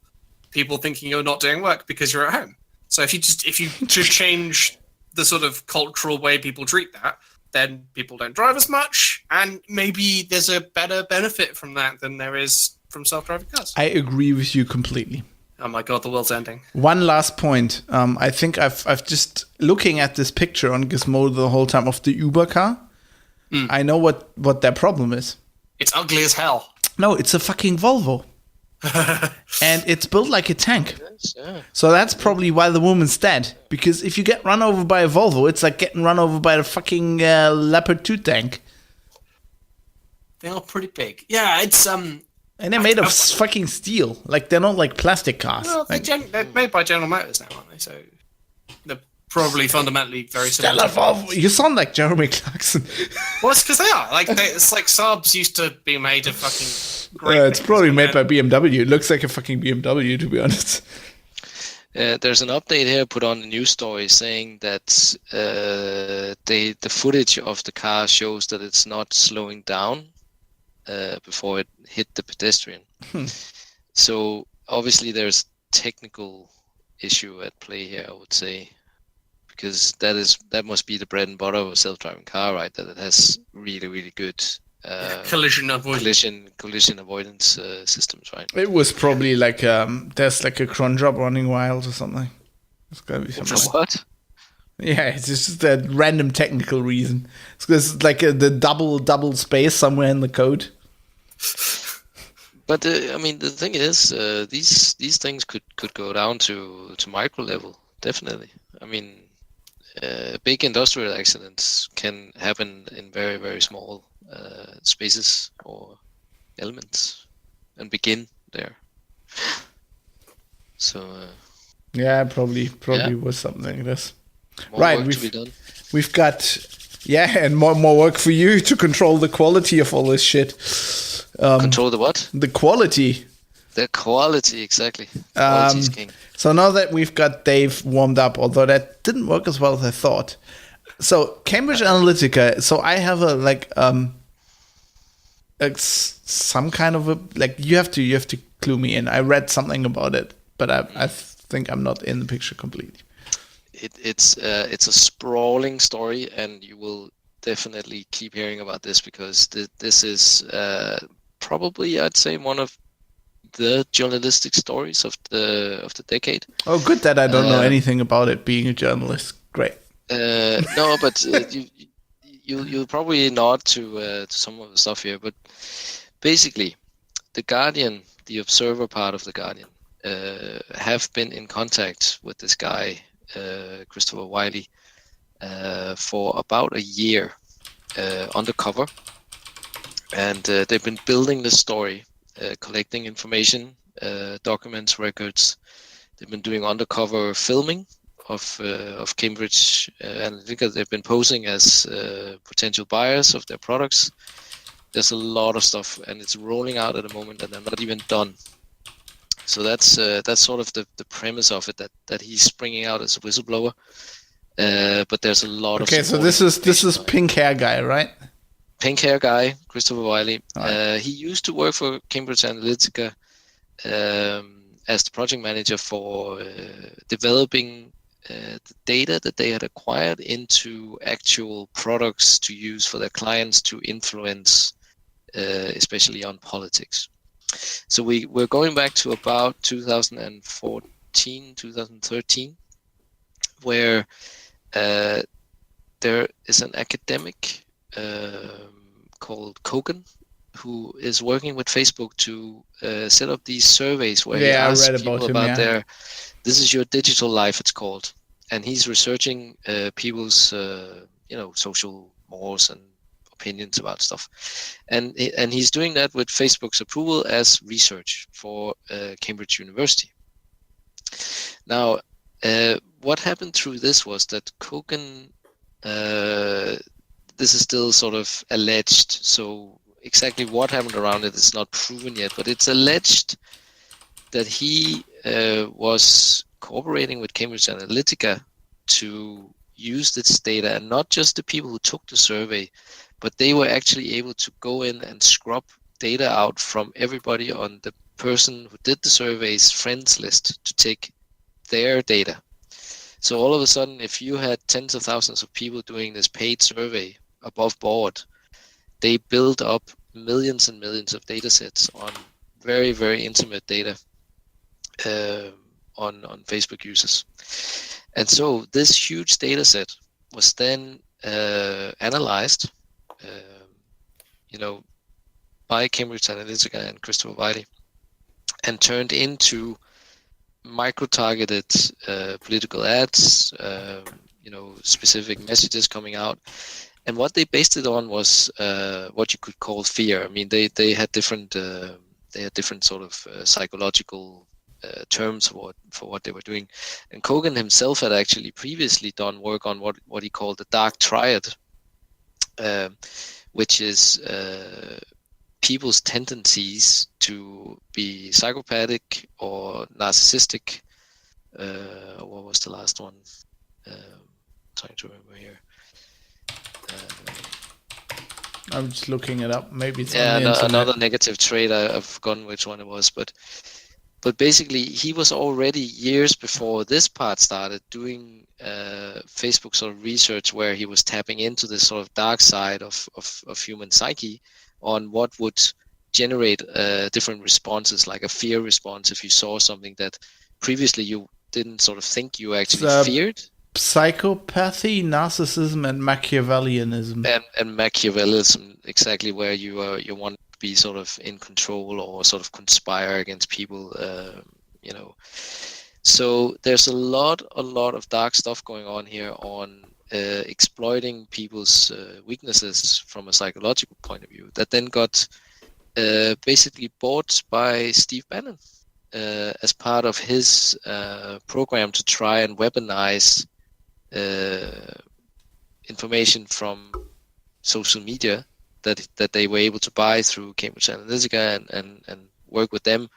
people thinking you're not doing work because you're at home. So if you to change the sort of cultural way people treat that, then people don't drive as much, and maybe there's a better benefit from that than there is from self-driving cars. I agree with you completely. Oh my god, the world's ending. One last point. I think I've just looking at this picture on Gizmodo the whole time of the Uber car. I know what their problem is. It's ugly as hell. No, it's a fucking Volvo. And it's built like a tank. Yes, yeah. So that's probably why the woman's dead. Because if you get run over by a Volvo, it's like getting run over by a fucking Leopard 2 tank. They are pretty big. Yeah, it's And they're made of fucking steel. Like, they're not like plastic cars. well, Like, they're made by General Motors now, aren't they? So they're probably fundamentally very similar. Stella Volvo. You sound like Jeremy Clarkson. Well, it's because they are. Like it's like Saabs used to be made of fucking. Great It's things, probably and made by then- BMW. It looks like a fucking BMW, to be honest. There's an update here put on the news story saying that the footage of the car shows that it's not slowing down before it hit the pedestrian. So obviously there's technical issue at play here, I would say, because that must be the bread and butter of a self-driving car, right? That it has really, really good collision avoidance. collision avoidance systems, right? It was probably like there's like a cron job running wild or something. It's gotta be something. What? Yeah, it's just a random technical reason. It's because like the double space somewhere in the code. But I mean, the thing is, these things could go down to micro level, definitely. I mean, big industrial accidents can happen in very, very small spaces or elements and begin there. So Yeah, probably Yeah. was something like this. more Right, work to be done. We've got and more work for you to control the quality of all this shit. Control the what? The quality. The quality, exactly. Quality is king. So now that we've got Dave warmed up, although that didn't work as well as I thought. So Cambridge Analytica. So I have some kind of a you have to clue me in. I read something about it, but I think I'm not in the picture completely. It's a sprawling story, and you will definitely keep hearing about this because this is probably, I'd say, one of the journalistic stories of the decade. Oh, good that I don't know anything about it. Being a journalist, great. No, but you'll probably nod to some of the stuff here. But basically, the Guardian, the Observer part of the Guardian, have been in contact with this guy, Christopher Wiley, for about a year undercover, and they've been building this story, collecting information, documents, records, They've been doing undercover filming of Cambridge Analytica. They've been posing as potential buyers of their products. There's a lot of stuff, and it's rolling out at the moment, and they're not even done. So that's sort of the premise of it, that he's springing out as a whistleblower. But there's a lot of. Okay, so this is pink hair guy, right? Pink hair guy, Christopher Wiley. Right. He used to work for Cambridge Analytica as the project manager for developing the data that they had acquired into actual products to use for their clients to influence, especially on politics. So we're going back to about 2014, 2013, where there is an academic called Kogan who is working with Facebook to set up these surveys where he asks people about their, this is your digital life, it's called, and he's researching people's social mores and opinions about stuff, and he's doing that with Facebook's approval as research for Cambridge University. Now, what happened through this was that Kogan, this is still sort of alleged, so exactly what happened around it is not proven yet, but it's alleged that he was cooperating with Cambridge Analytica to use this data, and not just the people who took the survey, but they were actually able to go in and scrub data out from everybody on the person who did the survey's friends list to take their data. So all of a sudden, if you had tens of thousands of people doing this paid survey above board, they build up millions and millions of data sets on very, very intimate data on Facebook users. And so this huge data set was then analyzed by Cambridge Analytica and Christopher Wiley, and turned into micro-targeted political ads, specific messages coming out. And what they based it on was what you could call fear. I mean, they had different sort of psychological terms for what they were doing. And Kogan himself had actually previously done work on what he called the Dark Triad, which is people's tendencies to be psychopathic or narcissistic. What was the last one? Trying to remember here. I'm just looking it up. Maybe it's on the internet. Another negative trait. I've forgotten which one it was, but basically he was already years before this part started doing Facebook sort of research, where he was tapping into this sort of dark side of human psyche, on what would generate different responses, like a fear response if you saw something that previously you didn't sort of think you actually feared. Psychopathy, narcissism, and Machiavellianism. And Machiavellism, exactly, where you want to be sort of in control or sort of conspire against people, So there's a lot of dark stuff going on here on exploiting people's weaknesses from a psychological point of view, that then got basically bought by Steve Bannon as part of his program to try and weaponize information from social media that they were able to buy through Cambridge Analytica and work with them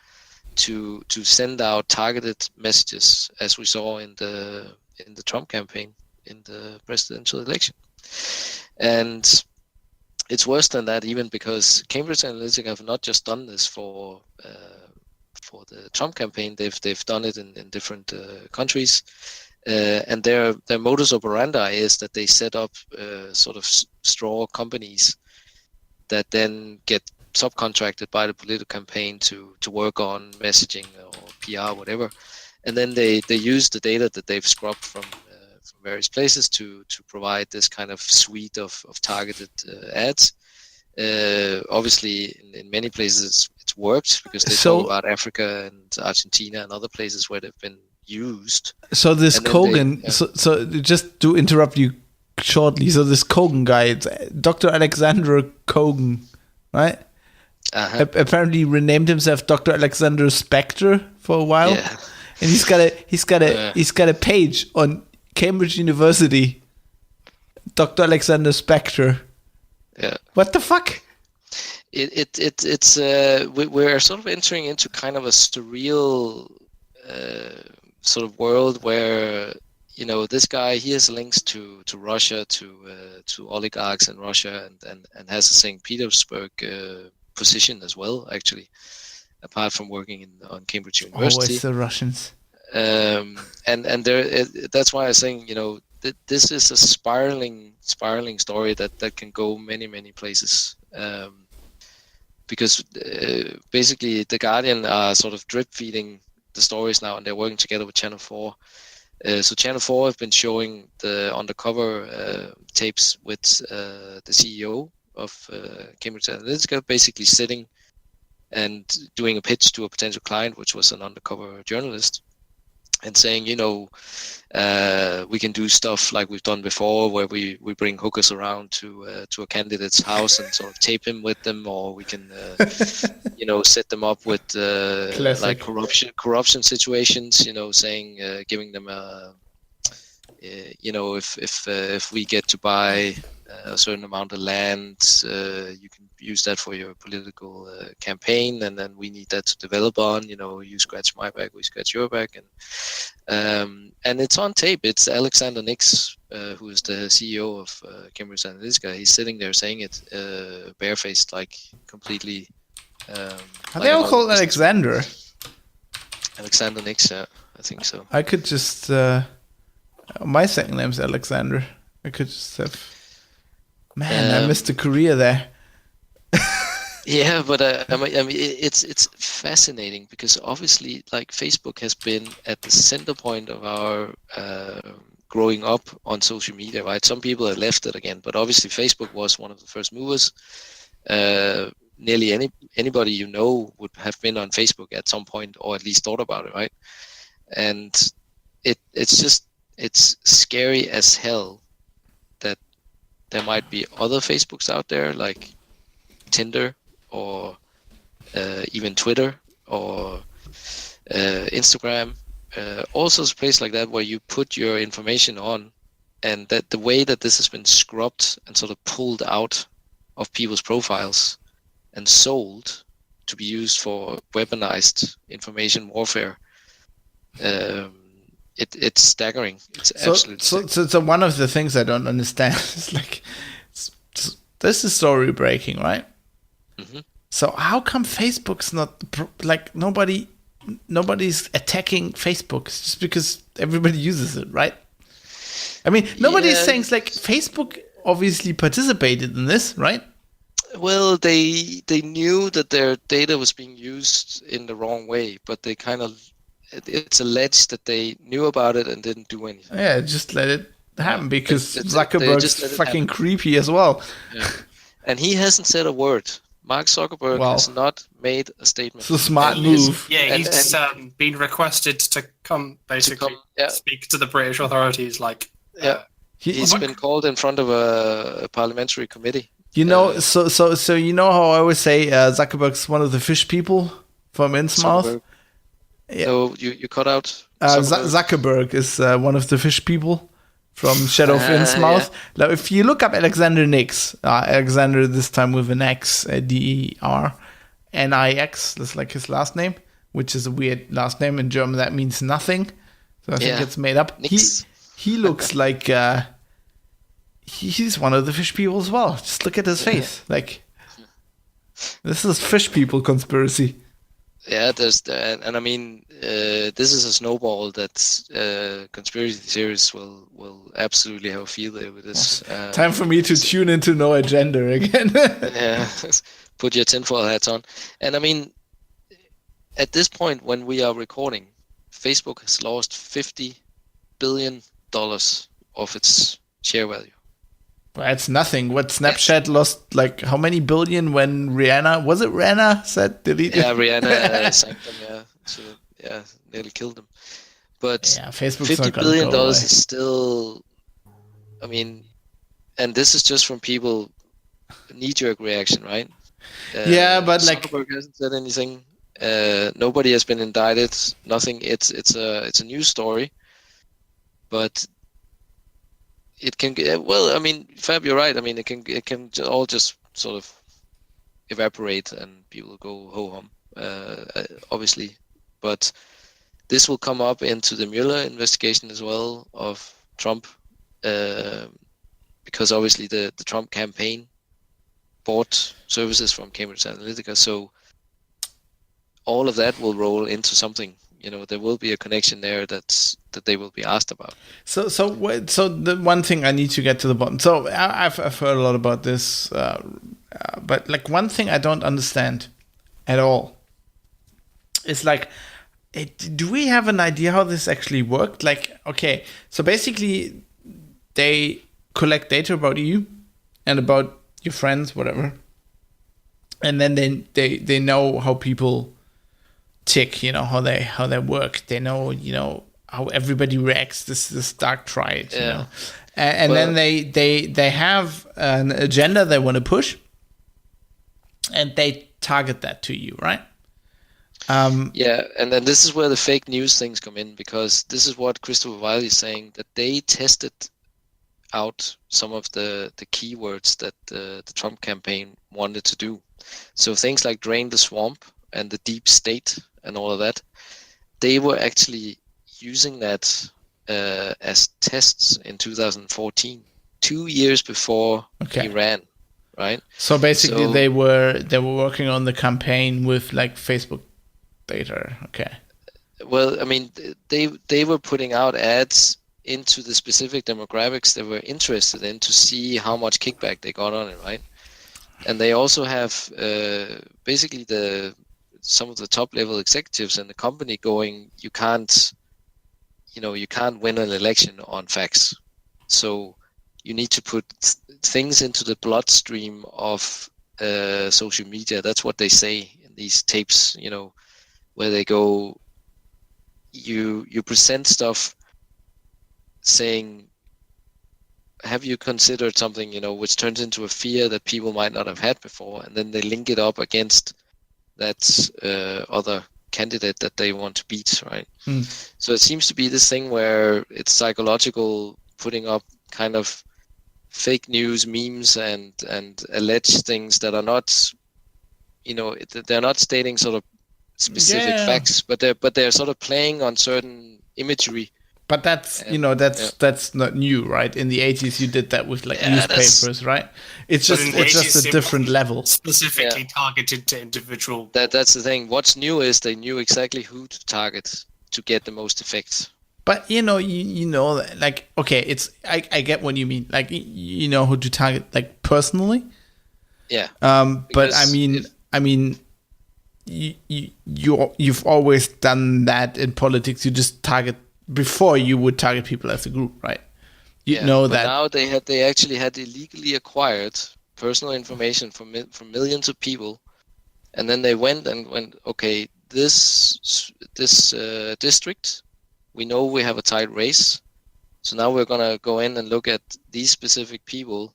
to send out targeted messages, as we saw in the Trump campaign in the presidential election. And it's worse than that, even, because Cambridge Analytica have not just done this for the Trump campaign. They've done it in different countries, and their modus operandi is that they set up sort of straw companies that then get subcontracted by the political campaign to work on messaging or PR, whatever, and then they use the data that they've scrubbed from various places to provide this kind of suite of targeted ads. Obviously, in many places it's worked, because they talk about Africa and Argentina and other places where they've been used. So this Kogan, so just to interrupt you shortly, so this Kogan guy, it's Dr. Alexander Kogan, right? Uh-huh. Apparently renamed himself Dr. Alexander Spectre for a while. Yeah. And he's got a page on Cambridge University. Dr. Alexander Spectre. Yeah. What the fuck? We're sort of entering into kind of a surreal sort of world where, you know, this guy, he has links to Russia, to oligarchs in Russia, and has a St. Petersburg position as well, actually, apart from working on Cambridge University. Always the Russians. And there, that's why I'm saying, you know, this is a spiraling story that can go many places. Because basically the Guardian are sort of drip feeding the stories now, and they're working together with Channel 4. So Channel 4 have been showing the undercover tapes with the CEO of Cambridge Analytica, basically sitting and doing a pitch to a potential client, which was an undercover journalist, and saying, you know, we can do stuff like we've done before, where we bring hookers around to a candidate's house and sort of tape him with them, or we can, you know, set them up with like corruption situations. You know, saying, giving them a, you know, if we get to buy a certain amount of land, you can use that for your political campaign, and then we need that to develop on. You know, you scratch my back, we scratch your back, and it's on tape. It's Alexander Nix, who is the CEO of Cambridge Analytica. He's sitting there saying it barefaced, like completely. Are they all called Alexander? Alexander Nix, yeah, I think so. I could just my second name's Alexander. I could just have. Man, I missed a career there. Yeah, but I mean, it's fascinating because obviously, like, Facebook has been at the center point of our growing up on social media, right? Some people have left it again, but obviously Facebook was one of the first movers. Nearly anybody you know would have been on Facebook at some point, or at least thought about it, right? And it's scary as hell that there might be other Facebooks out there, like Tinder, or even Twitter, or Instagram, all sorts of places like that, where you put your information on, and that the way that this has been scrubbed and sort of pulled out of people's profiles and sold to be used for weaponized information warfare, it's staggering. It's absolutely staggering. So one of the things I don't understand is, like, this is story breaking, right? Mm-hmm. So how come Facebook's not, like, nobody's attacking Facebook? It's just because everybody uses it, right? I mean, nobody's saying, like, Facebook obviously participated in this, right? Well, they knew that their data was being used in the wrong way, but they kind of, it's alleged that they knew about it and didn't do anything. Yeah, just let it happen, because Zuckerberg's fucking creepy as well. Yeah. And he hasn't said a word. Mark Zuckerberg has not made a statement. It's a smart move. He's been requested to come, basically, speak to the British authorities. Like, he's been called in front of a parliamentary committee. You know, so you know how I always say Zuckerberg's one of the fish people from Innsmouth? Yeah. So you cut out Zuckerberg is one of the fish people from Shadow of Innsmouth. Yeah. Now, if you look up Alexander Nix, Alexander this time with an X, D-E-R-N-I-X, that's like his last name, which is a weird last name. In German, that means nothing. So I think it's made up. Nix. He looks like he's one of the fish people as well. Just look at his face. Like, this is fish people conspiracy. Yeah, there's that, and I mean, this is a snowball that conspiracy theorists will absolutely have a field day with this. Time for me to tune into No Agenda again. Yeah, put your tinfoil hats on. And I mean, at this point when we are recording, Facebook has lost $50 billion of its share value. That's nothing. What Snapchat lost, like, how many billion when Rihanna said delete it? Yeah, Rihanna sacked them, yeah. So, yeah, nearly killed them. But Facebook's $50 billion is still, I mean, and this is just from people, knee-jerk reaction, right? Yeah, but like, Zuckerberg hasn't said anything. Nobody has been indicted. Nothing. It's a news story, but it can get, well, I mean, Fab, you're right. I mean, it can all just sort of evaporate and people go ho hum, obviously. But this will come up into the Mueller investigation as well of Trump, because obviously the Trump campaign bought services from Cambridge Analytica. So all of that will roll into something. You know, there will be a connection there that they will be asked about. So the one thing I need to get to the bottom. So I've heard a lot about this, but like one thing I don't understand at all is like, do we have an idea how this actually worked? Like, okay, so basically they collect data about you and about your friends, whatever, and then they know how people tick, you know, how they work. They know, you know, how everybody reacts. This dark triad, you know, and then they have an agenda they want to push, and they target that to you, right? Yeah, and then this is where the fake news things come in, because this is what Christopher Wiley is saying, that they tested out some of the keywords that the Trump campaign wanted to do. So things like drain the swamp and the deep state and all of that, they were actually using that as tests in 2014, 2 years before he ran, right? So basically they were working on the campaign with like Facebook data. Okay. Well, I mean, they were putting out ads into the specific demographics they were interested in to see how much kickback they got on it, right? And they also have basically some of the top level executives in the company going, you can't win an election on facts. So you need to put things into the bloodstream of social media. That's what they say in these tapes, you know, where they go, you present stuff saying, have you considered something, you know, which turns into a fear that people might not have had before, and then they link it up against that other candidate that they want to beat, right? So it seems to be this thing where it's psychological, putting up kind of fake news memes and alleged things that are not, you know, they're not stating sort of specific facts, but they're sort of playing on certain imagery. But that's, you know, that's not new, right? In the 80s, you did that with like newspapers, right? It's just a different level. Specifically targeted to individual. That's the thing. What's new is they knew exactly who to target to get the most effect. But you know, like, okay, it's I get what you mean. Like, you know who to target, like, personally. Yeah. But I mean, you've always done that in politics. You just target. Before you would target people as a group, right? You know that now they actually had illegally acquired personal information from millions of people, and then they went, okay, this district, we know we have a tight race, so now we're gonna go in and look at these specific people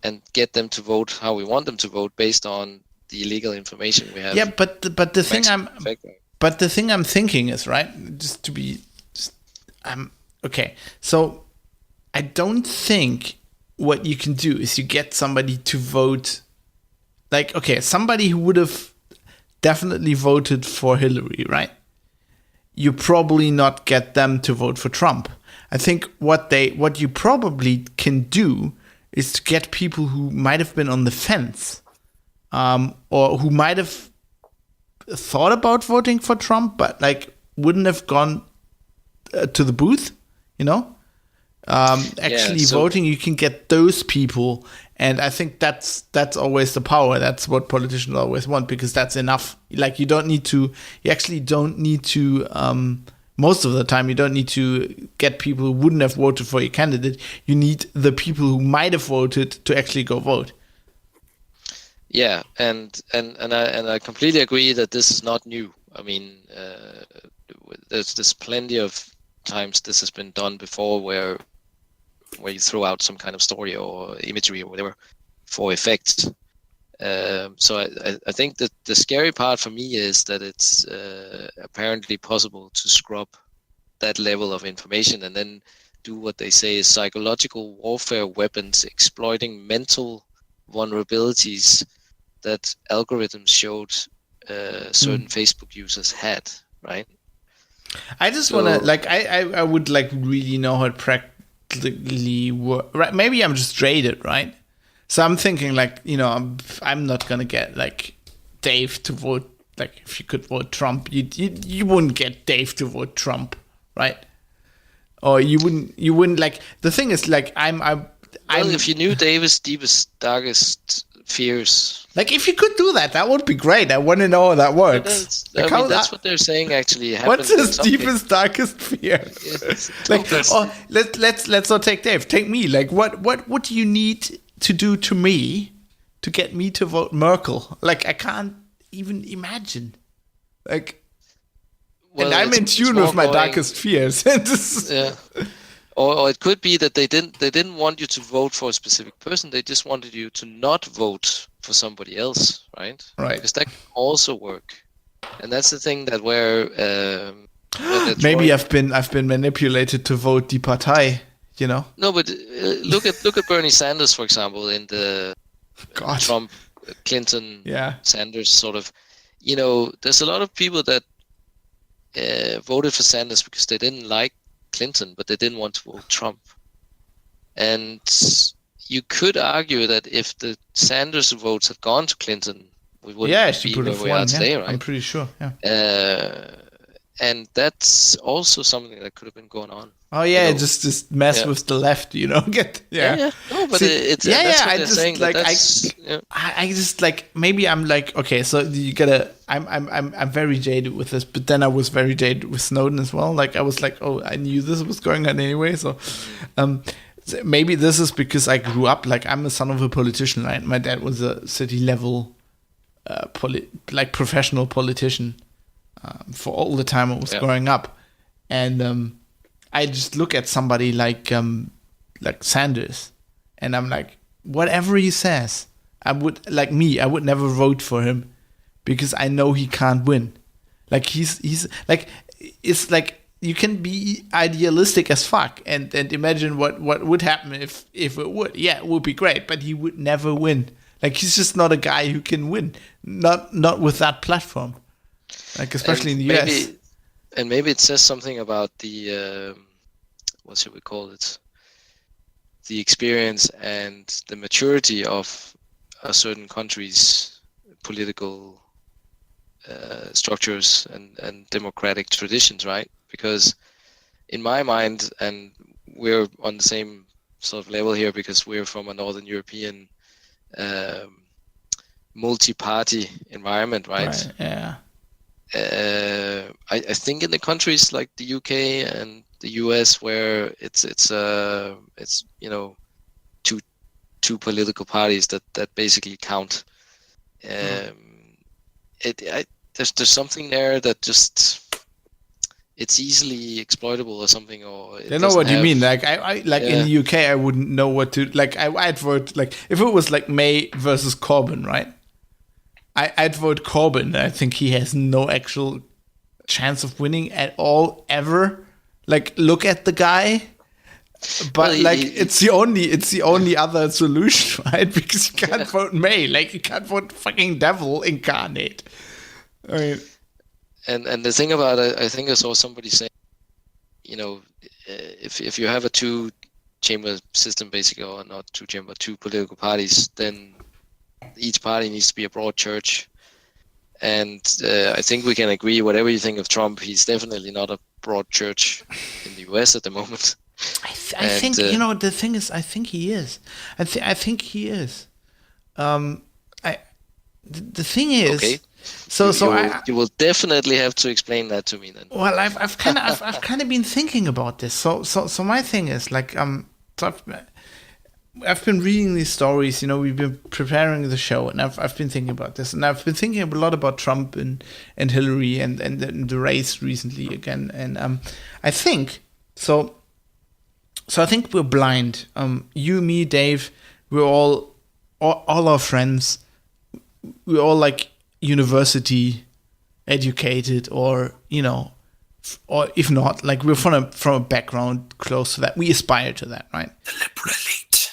and get them to vote how we want them to vote based on the illegal information we have. Yeah, but the thing I'm thinking is, right, just to be. Okay, so I don't think what you can do is you get somebody to vote, like, okay, somebody who would have definitely voted for Hillary, right? You probably not get them to vote for Trump. I think what you probably can do is to get people who might have been on the fence, or who might have thought about voting for Trump, but like wouldn't have gone to the booth, you know, voting. You can get those people, and I think that's always the power. That's what politicians always want, because that's enough. Like, you actually don't need to. Most of the time, you don't need to get people who wouldn't have voted for your candidate. You need the people who might have voted to actually go vote. Yeah, and I completely agree that this is not new. I mean, there's plenty of times this has been done before, where you throw out some kind of story or imagery or whatever for effect, So I think that the scary part for me is that it's apparently possible to scrub that level of information and then do what they say is psychological warfare weapons, exploiting mental vulnerabilities that algorithms showed certain Facebook users had, right? I just want to, like, I would, like, really know how it practically works. Right? Maybe I'm just jaded, right? So I'm thinking, like, you know, I'm not going to get, like, Dave to vote. Like, if you could vote Trump, you wouldn't get Dave to vote Trump, right? Or you wouldn't, like, the thing is, like, Well, if you knew Dave's deepest, darkest fears. Like, if you could do that, that would be great. I want to know how that works. That's what they're saying. Actually, what's his deepest, darkest fear? Like, let's not take Dave. Take me. Like, what do you need to do to me to get me to vote Merkel? Like, I can't even imagine. Like, and I'm in tune with my darkest fears. Yeah. Or it could be that they didn't want you to vote for a specific person. They just wanted you to not vote for somebody else, right? Right. Because that can also work, and that's the thing that maybe I've been manipulated to vote Die Partei. You know? No, but look at Bernie Sanders, for example, in the Trump, Clinton, Sanders sort of. You know, there's a lot of people that voted for Sanders because they didn't like Clinton, but they didn't want to vote Trump. And you could argue that if the Sanders votes had gone to Clinton, we wouldn't be where we are today, right? I'm pretty sure, yeah. And that's also something that could have been going on. Oh yeah, you know? just mess with the left, you know. Yeah. No, but it's that's what they're saying. Like, I just, like, maybe I'm like, okay, so you gotta. I'm very jaded with this, but then I was very jaded with Snowden as well. Like, I was like, oh, I knew this was going on anyway. So, maybe this is because I grew up, like, I'm a son of a politician, right? My dad was a city level, professional politician. For all the time I was growing up, and I just look at somebody like Sanders, and I'm like, whatever he says, I would never vote for him because I know he can't win. Like, he's like, it's like, you can be idealistic as fuck and imagine what would happen if it would. Yeah, it would be great, but he would never win. Like, he's just not a guy who can win. Not with that platform. Like, especially in the US. And maybe it says something about the, what should we call it? The experience and the maturity of a certain country's political structures and democratic traditions, right? Because in my mind, and we're on the same sort of level here because we're from a Northern European multi-party environment, right? Yeah. I think in the countries like the UK and the US, where it's you know, two political parties that basically count. There's something there that just, it's easily exploitable or something, or I know what you mean. Like, I in the UK, I wouldn't know what to, like, I'd vote, like, if it was like May versus Corbyn, right? I'd vote Corbyn. I think he has no actual chance of winning at all, ever. Like, look at the guy. But it's the only other solution, right? Because you can't vote May. Like, you can't vote fucking devil incarnate. I mean, and the thing about it, I think I saw somebody saying, you know, if you have a two-chamber system, basically, or not two-chamber, two political parties, then each party needs to be a broad church. And I think we can agree, whatever you think of Trump, he's definitely not a broad church in the US at the moment. I think, you know, the thing is, I think he is. I think he is. The thing is, okay. So you will definitely have to explain that to me then. Well, I've kind of been thinking about this. So my thing is, like, so I've been reading these stories. You know, we've been preparing the show, and I've been thinking about this, and I've been thinking a lot about Trump and Hillary and the race recently again, and I think so. So I think we're blind. You, me, Dave, we're all our friends. we're all like university educated, or or if not, like we're from a background close to that. We aspire to that, right? The liberal elite.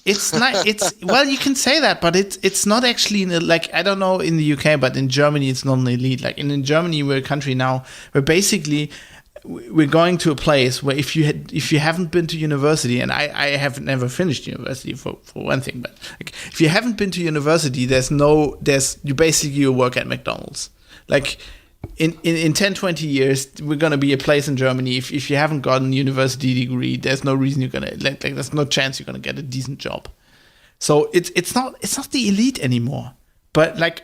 It's not. It's well, you can say that, but it's not actually like, I don't know in the UK, but in Germany it's not an elite. Like in Germany, we're a country now where basically we're going to a place where if you haven't been to university, and I have never finished university for one thing, but like, if you haven't been to university, you work at McDonald's. Like in 10-20 years, we're gonna be a place in Germany. If you haven't gotten a university degree, there's no reason you're gonna like there's no chance you're gonna get a decent job. So it's not the elite anymore. But like,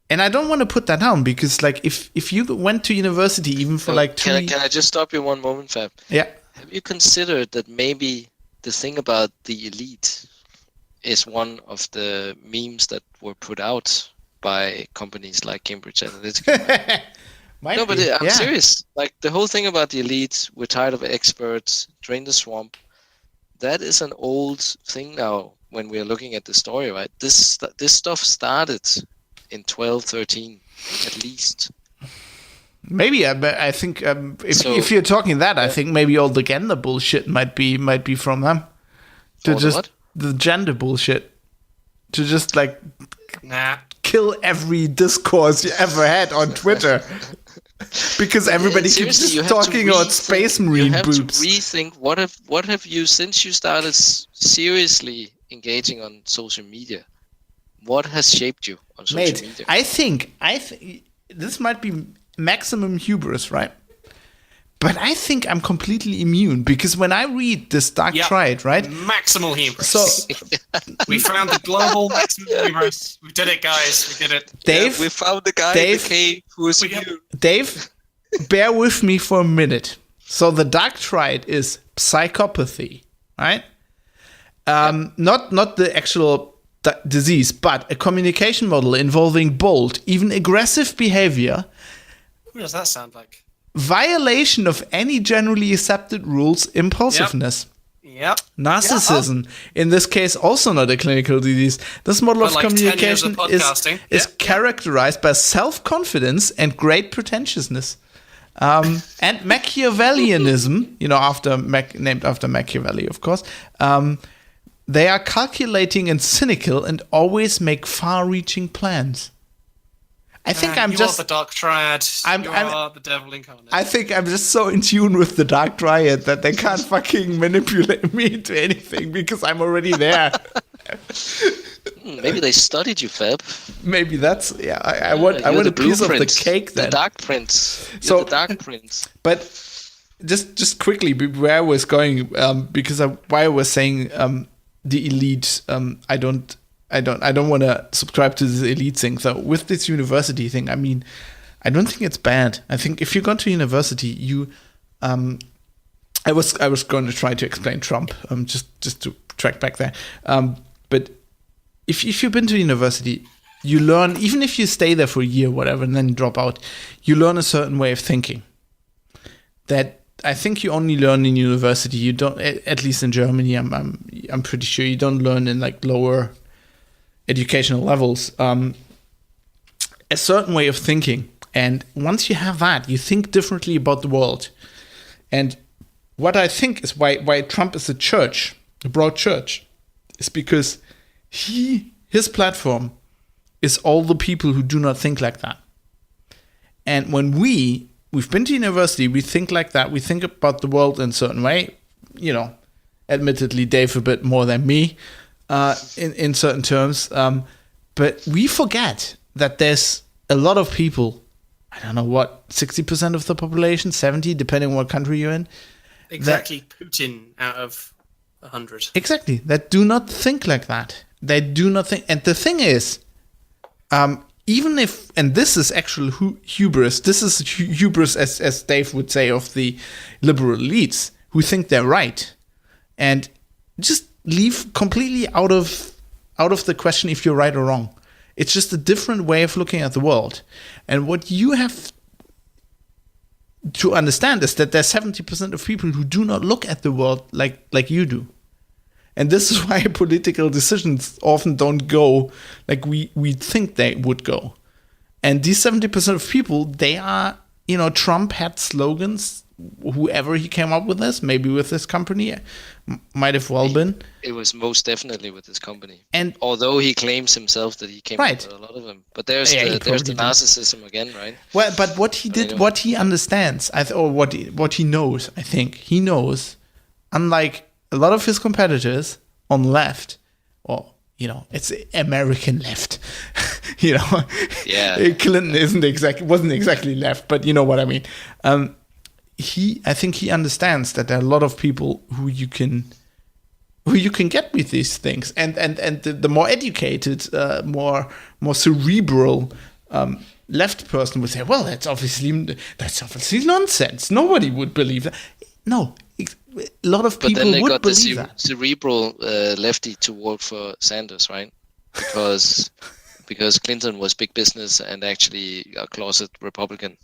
and I don't want to put that down, because like if you went to university even for like 2 Can I just stop you one moment, Fab? Yeah. Have you considered that maybe the thing about the elite is one of the memes that were put out by companies like Cambridge Analytica? No, but I'm serious. Like the whole thing about the elite, we're tired of experts, drain the swamp. That is an old thing now when we're looking at the story, right? This stuff started in 12-13 at least. Maybe, but I think if you're talking that, I think maybe all the gender bullshit might be from them. The gender bullshit, to just like kill every discourse you ever had on Twitter, because everybody keeps just talking about Space Marine boobs. You have to rethink what have you, since you started seriously engaging on social media, what has shaped you on social media? I think this might be maximum hubris, right? But I think I'm completely immune, because when I read this Dark Triad, right? Maximal hubris. So we found the global maximum hubris. We did it, guys. We did it. Dave, we found the guy in the cave who is immune. Dave, bear with me for a minute. So the Dark Triad is psychopathy, right? Not the actual disease, but a communication model involving bold, even aggressive behavior. What does that sound like? Violation of any generally accepted rules, impulsiveness. Yep. Narcissism. In this case, also not a clinical disease. This model of communication is characterized by self-confidence and great pretentiousness. And Machiavellianism, named after Machiavelli, of course. They are calculating and cynical and always make far-reaching plans. I think I'm just the Dark Triad. You are the devil incarnate. I think I'm just so in tune with the Dark Triad that they can't fucking manipulate me into anything, because I'm already there. Maybe they studied you, Fab. Maybe that's I want a piece of the cake then. The Dark Prince. So the Dark Prince. But just quickly, where I was going, because why I was saying the elite, I don't want to subscribe to this elite thing. So with this university thing, I mean, I don't think it's bad. I think if you go to university, you, I was going to try to explain Trump, just to track back there. But if you've been to university, you learn, even if you stay there for a year, whatever, and then drop out, you learn a certain way of thinking that I think you only learn in university. You don't, at least in Germany, I'm pretty sure you don't learn in like lower educational levels, a certain way of thinking. And once you have that, you think differently about the world. And what I think is why Trump is a broad church, is because his platform is all the people who do not think like that. And when we've been to university, we think like that. We think about the world in a certain way. Admittedly, Dave a bit more than me. In certain terms, but we forget that there's a lot of people, I don't know what, 60% of the population, 70, depending on what country you're in. Exactly, Putin out of 100. Exactly, that do not think like that. They do not think, and the thing is, even if, and this is actual hubris, this is hubris as Dave would say, of the liberal elites who think they're right, and just leave completely out of the question if you're right or wrong. It's just a different way of looking at the world. And what you have to understand is that there's 70% of people who do not look at the world like you do. And this is why political decisions often don't go like we think they would go. And these 70% of people, they are, Trump had slogans, whoever he came up with this, maybe with this company, might have well been. It was most definitely with this company. And although he claims himself that he came up with a lot of them. But there's the narcissism again, right? Well, but what he did, what he understands, or what he knows, I think, he knows, unlike a lot of his competitors on the left, or, it's American left, Yeah. Clinton wasn't exactly left, but you know what I mean. I think he understands that there are a lot of people who you can get with these things, and the more educated, more cerebral left person would say, well, that's obviously nonsense. Nobody would believe that. No, a lot of people then they would got believe the that. cerebral lefty to vote for Sanders, right? Because Clinton was big business and actually a closet Republican.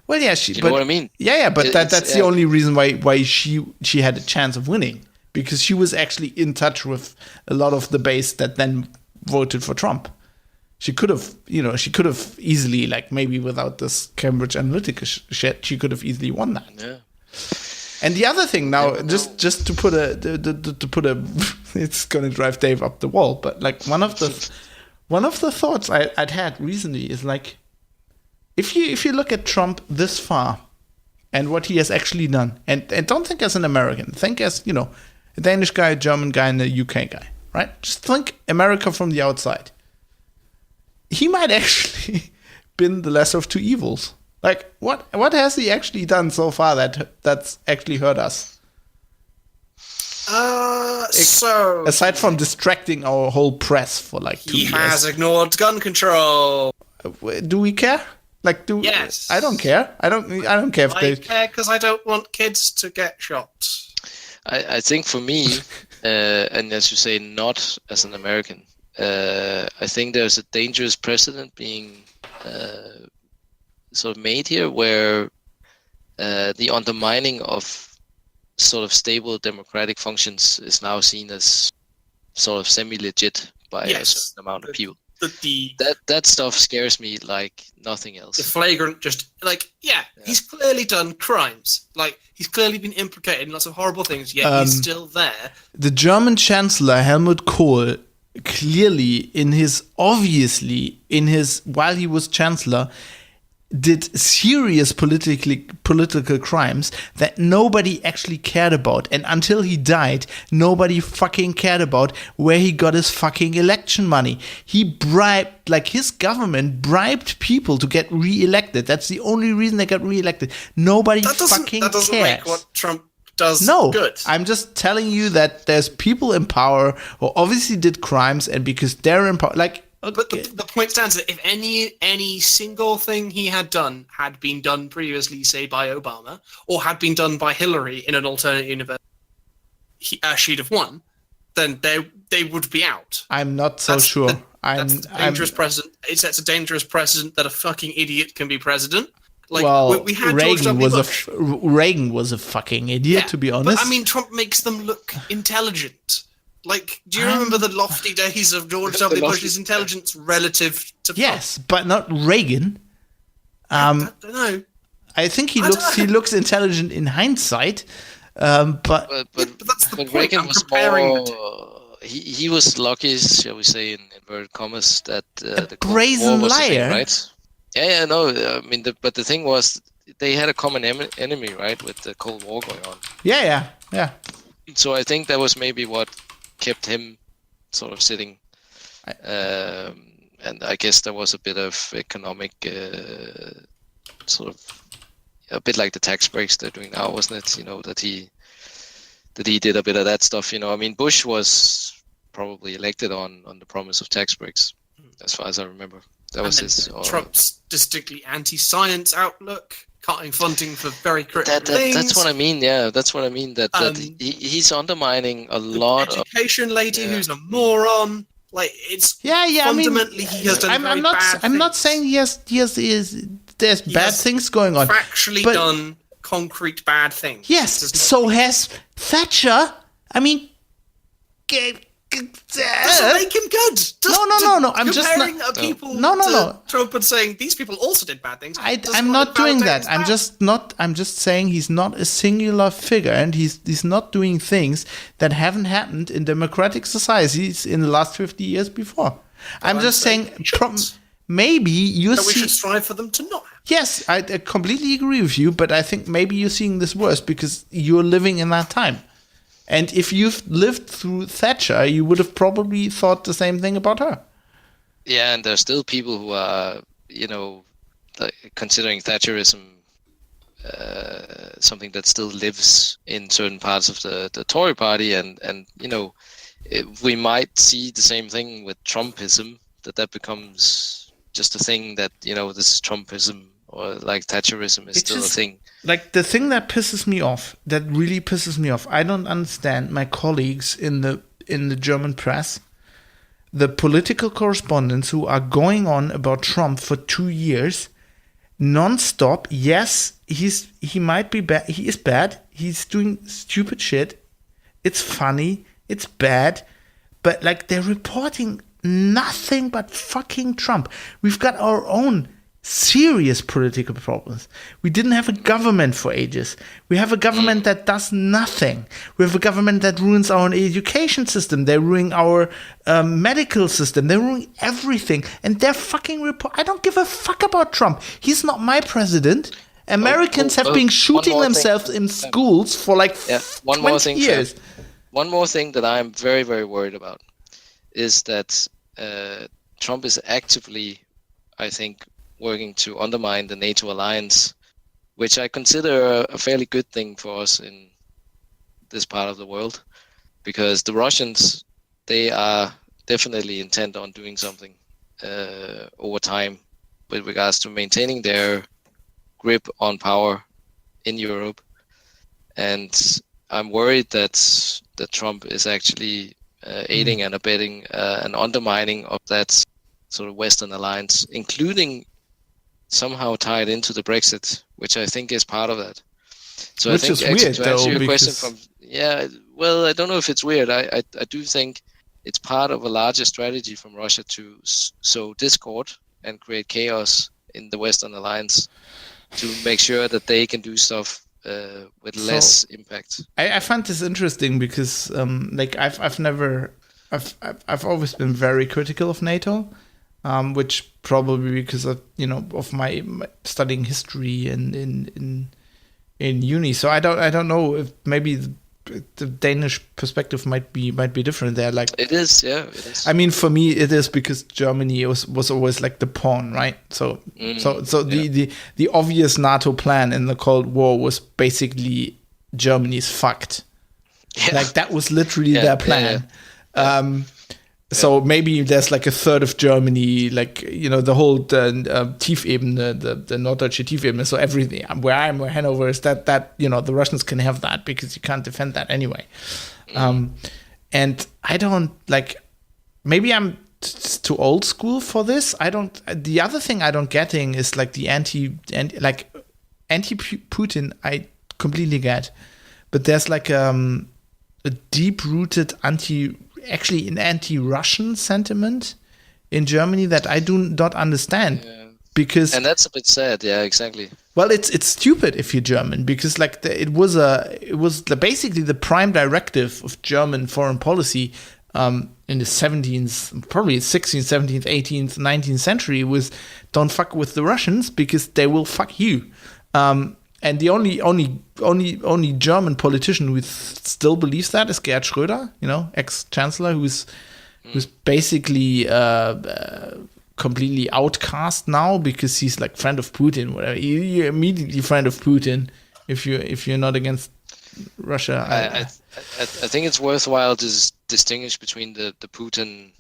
Well, yeah, you know what I mean? Yeah, but that's the only reason why she had a chance of winning, because she was actually in touch with a lot of the base that then voted for Trump. She could have easily, like maybe without this Cambridge Analytica shit, she could have easily won that. Yeah. And the other thing now, just to put a, it's gonna drive Dave up the wall, but like one of the thoughts I'd had recently is like, if you look at Trump this far and what he has actually done, and don't think as an American, think as, a Danish guy, a German guy, and a UK guy, right? Just think America from the outside. He might actually been the lesser of two evils. Like, what has he actually done so far that's actually hurt us? So aside from distracting our whole press for like 2 years, he has ignored gun control. Do we care? Like, yes. I don't care. I don't care if I care because I don't want kids to get shot. I think for me, and as you say, not as an American, I think there's a dangerous precedent being sort of made here, where the undermining of sort of stable democratic functions is now seen as sort of semi-legit by a certain amount of people. That stuff scares me like nothing else. The flagrant, he's clearly done crimes. Like, he's clearly been implicated in lots of horrible things, yet he's still there. The German Chancellor Helmut Kohl clearly while he was Chancellor, did serious political crimes that nobody actually cared about. And until he died, nobody fucking cared about where he got his fucking election money. He his government bribed people to get re-elected. That's the only reason they got re-elected. Nobody fucking cares. That doesn't make what Trump does good. I'm just telling you that there's people in power who obviously did crimes, and because they're in power, like, but the point stands that if any single thing he had done had been done previously, say by Obama, or had been done by Hillary in an alternate universe, she'd have won, then they would be out. I'm not so sure. That's a dangerous precedent. It sets a dangerous precedent that a fucking idiot can be president. Like, we had Reagan was a fucking idiot, to be honest. But I mean, Trump makes them look intelligent. Like, do you remember the lofty days of George W. Bush's intelligence relative to Trump? Yes, but not Reagan. I don't know. I think he looks intelligent in hindsight, but that's the point. Reagan I'm was comparing more. He was lucky, shall we say, in inverted commas, that the brazen War was liar, the thing, right? Yeah, no. I mean, but the thing was, they had a common enemy, right, with the Cold War going on. Yeah. So I think that was maybe what kept him sort of sitting, and I guess there was a bit of economic sort of a bit like the tax breaks they're doing now, wasn't it? That he did a bit of that stuff. I mean, Bush was probably elected on the promise of tax breaks, as far as I remember. That was his. Trump's distinctly anti-science outlook, cutting funding for very critical things. That's what I mean. Yeah, that's what I mean. That he's undermining a lot of education lady who's a moron. Like, it's fundamentally, he has done I'm not saying there's bad things going on. Factually done concrete bad things. Yes, so has Thatcher. I mean, Doesn't make him good. No. I'm just comparing not. people No. to Trump and saying these people also did bad things. I'm not doing that. I'm just saying he's not a singular figure, and he's not doing things that haven't happened in democratic societies in the last 50 years before. I'm just saying maybe you we should strive for them to not happen. Yes, I completely agree with you, but I think maybe you're seeing this worse because you're living in that time. And if you've lived through Thatcher, you would have probably thought the same thing about her. Yeah, and there's still people who are, considering Thatcherism something that still lives in certain parts of the Tory party, and we might see the same thing with Trumpism, that becomes just a thing that, this is Trumpism, or like Thatcherism is still a thing. Like the thing that really pisses me off, I don't understand my colleagues in the German press, the political correspondents who are going on about Trump for 2 years, non-stop. Yes, he might be bad. He is bad. He's doing stupid shit. It's funny. It's bad. But like they're reporting nothing but fucking Trump. We've got our own serious political problems. We didn't have a government for ages. We have a government that does nothing. We have a government that ruins our education system. They're ruining our medical system. They're ruining everything. And they're fucking I don't give a fuck about Trump. He's not my president. Americans have been shooting themselves in schools for like 20 years. One more thing that I'm very, very worried about is that Trump is actively, I think, working to undermine the NATO alliance, which I consider a fairly good thing for us in this part of the world, because the Russians, they are definitely intent on doing something over time with regards to maintaining their grip on power in Europe. And I'm worried that Trump is actually aiding and abetting an undermining of that sort of Western alliance, including somehow tied into the Brexit, which I think is part of that. So which I think is weird, to answer though, your question from I don't know if it's weird. I do think it's part of a larger strategy from Russia to sow discord and create chaos in the Western alliance to make sure that they can do stuff with less impact. I find this interesting because I've always been very critical of NATO. Which probably because of my studying history in uni. So I don't know if maybe the Danish perspective might be different there. Like it is, yeah. It is. I mean, for me, it is because Germany was always like the pawn, right? So the obvious NATO plan in the Cold War was basically Germany's fucked. Yeah. Like that was literally their plan. So maybe there's like a third of Germany, like, the whole Tiefebene, the Norddeutsche Tiefebene. So everything where Hanover is that the Russians can have that because you can't defend that anyway. And I don't maybe I'm too old school for this. The other thing I don't getting is like the anti-Putin. I completely get, but there's like a deep-rooted anti-Russian sentiment in Germany that I do not understand. Yeah. And that's a bit sad. Yeah, exactly. Well, it's stupid if you're German because it was basically the prime directive of German foreign policy in the 17th, probably 16th, 17th, 18th, 19th century was don't fuck with the Russians because they will fuck you. And the only German politician who still believes that is Gerhard Schröder, ex-chancellor, who's basically completely outcast now because he's like friend of Putin, whatever. You're immediately friend of Putin if you're not against Russia. I think it's worthwhile to distinguish between the Putin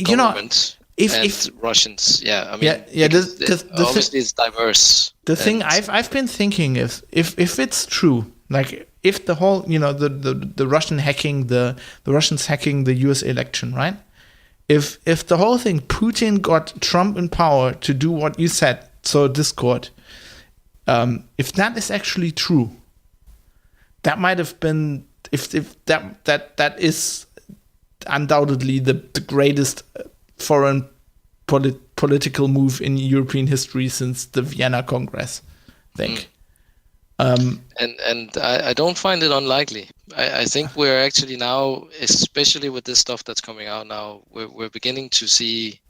government. If Russians, obviously it's diverse. The thing I've been thinking is if it's true, like if the whole the Russians hacking the US election, right? If the whole thing, Putin got Trump in power to do what you said, so discord. If that is actually true, that might have been if that is undoubtedly the greatest foreign political move in European history since the Vienna Congress, I think. And I don't find it unlikely. I think we're actually now, especially with this stuff that's coming out now, we're beginning to see,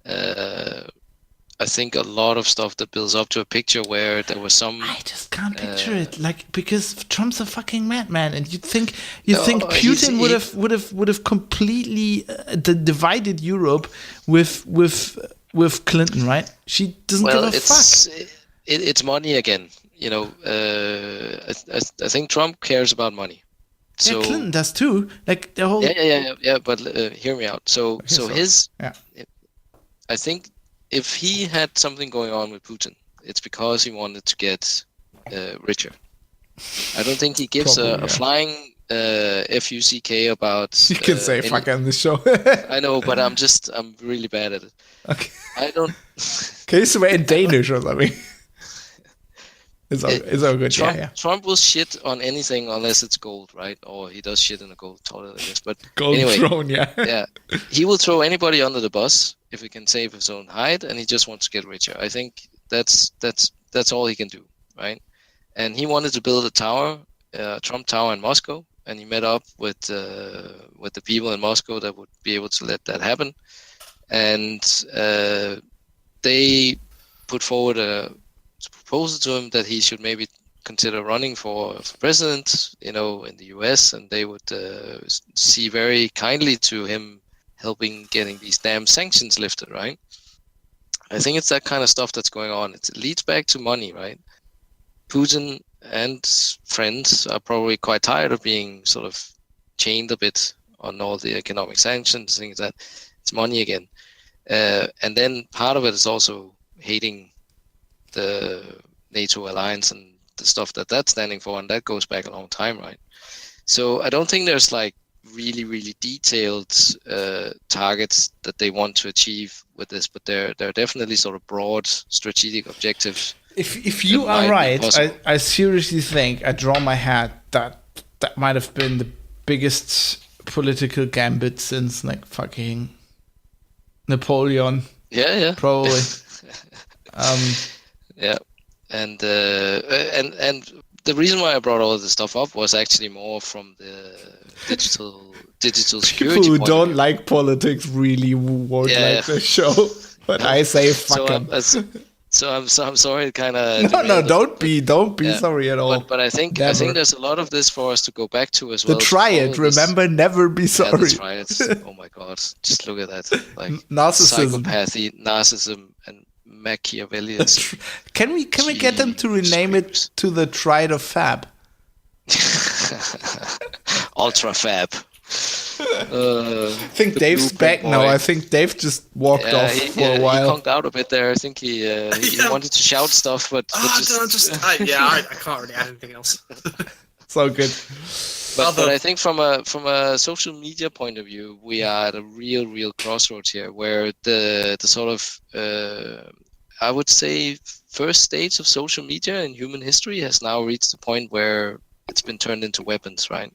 I think, a lot of stuff that builds up to a picture where there was some. I just can't picture it, like, because Trump's a fucking madman, and you'd think Putin would have completely divided Europe with Clinton, right? She doesn't give a fuck. It's money again. You know, I think Trump cares about money. So, yeah, Clinton does too. Like the whole. Yeah. But hear me out. So I think if he had something going on with Putin, it's because he wanted to get richer. I don't think he gives a flying fuck about. You can say fuck on the show. I know, but I'm really bad at it. Okay. I don't. Can you swear in Danish or something? It's all good. Trump will shit on anything unless it's gold, right? Or he does shit in a gold toilet, I guess. But gold anyway, throne, yeah. Yeah, he will throw anybody under the bus if he can save his own hide, and he just wants to get richer. I think that's all he can do, right? And he wanted to build a tower, Trump Tower in Moscow, and he met up with the people in Moscow that would be able to let that happen, and they put forward a proposal to him that he should maybe consider running for president, in the US, and they would see very kindly to him helping getting these damn sanctions lifted, right? I think it's that kind of stuff that's going on. It leads back to money, right? Putin and friends are probably quite tired of being sort of chained a bit on all the economic sanctions, things that it's money again. And then part of it is also hating the NATO alliance and the stuff that's standing for, and that goes back a long time, right? So I don't think there's like really, really detailed targets that they want to achieve with this, but there are definitely sort of broad strategic objectives. If you are right, I seriously think, I draw my hat, that might have been the biggest political gambit since like fucking Napoleon. Yeah. Probably. Yeah, and the reason why I brought all of this stuff up was actually more from the digital security. People who don't like politics really won't like the show, but I say fuck them. So I'm sorry, kind of. No, don't be sorry at all. But I think there's a lot of this for us to go back to as well. The Triad, remember, never be sorry. Yeah, the Triad. Oh my God, just look at that, like narcissism, psychopathy, narcissism, and Machiavellianism. Can we get them to rename it to the Triad of Fab? Ultra Fab. I think Dave's back now. I think Dave just walked off for a while. He conked out a bit there. I think he wanted to shout stuff, but I can't really add anything else. So good. But I think from a social media point of view, we are at a real crossroads here, where the sort of I would say first stage of social media in human history has now reached the point where it's been turned into weapons, right?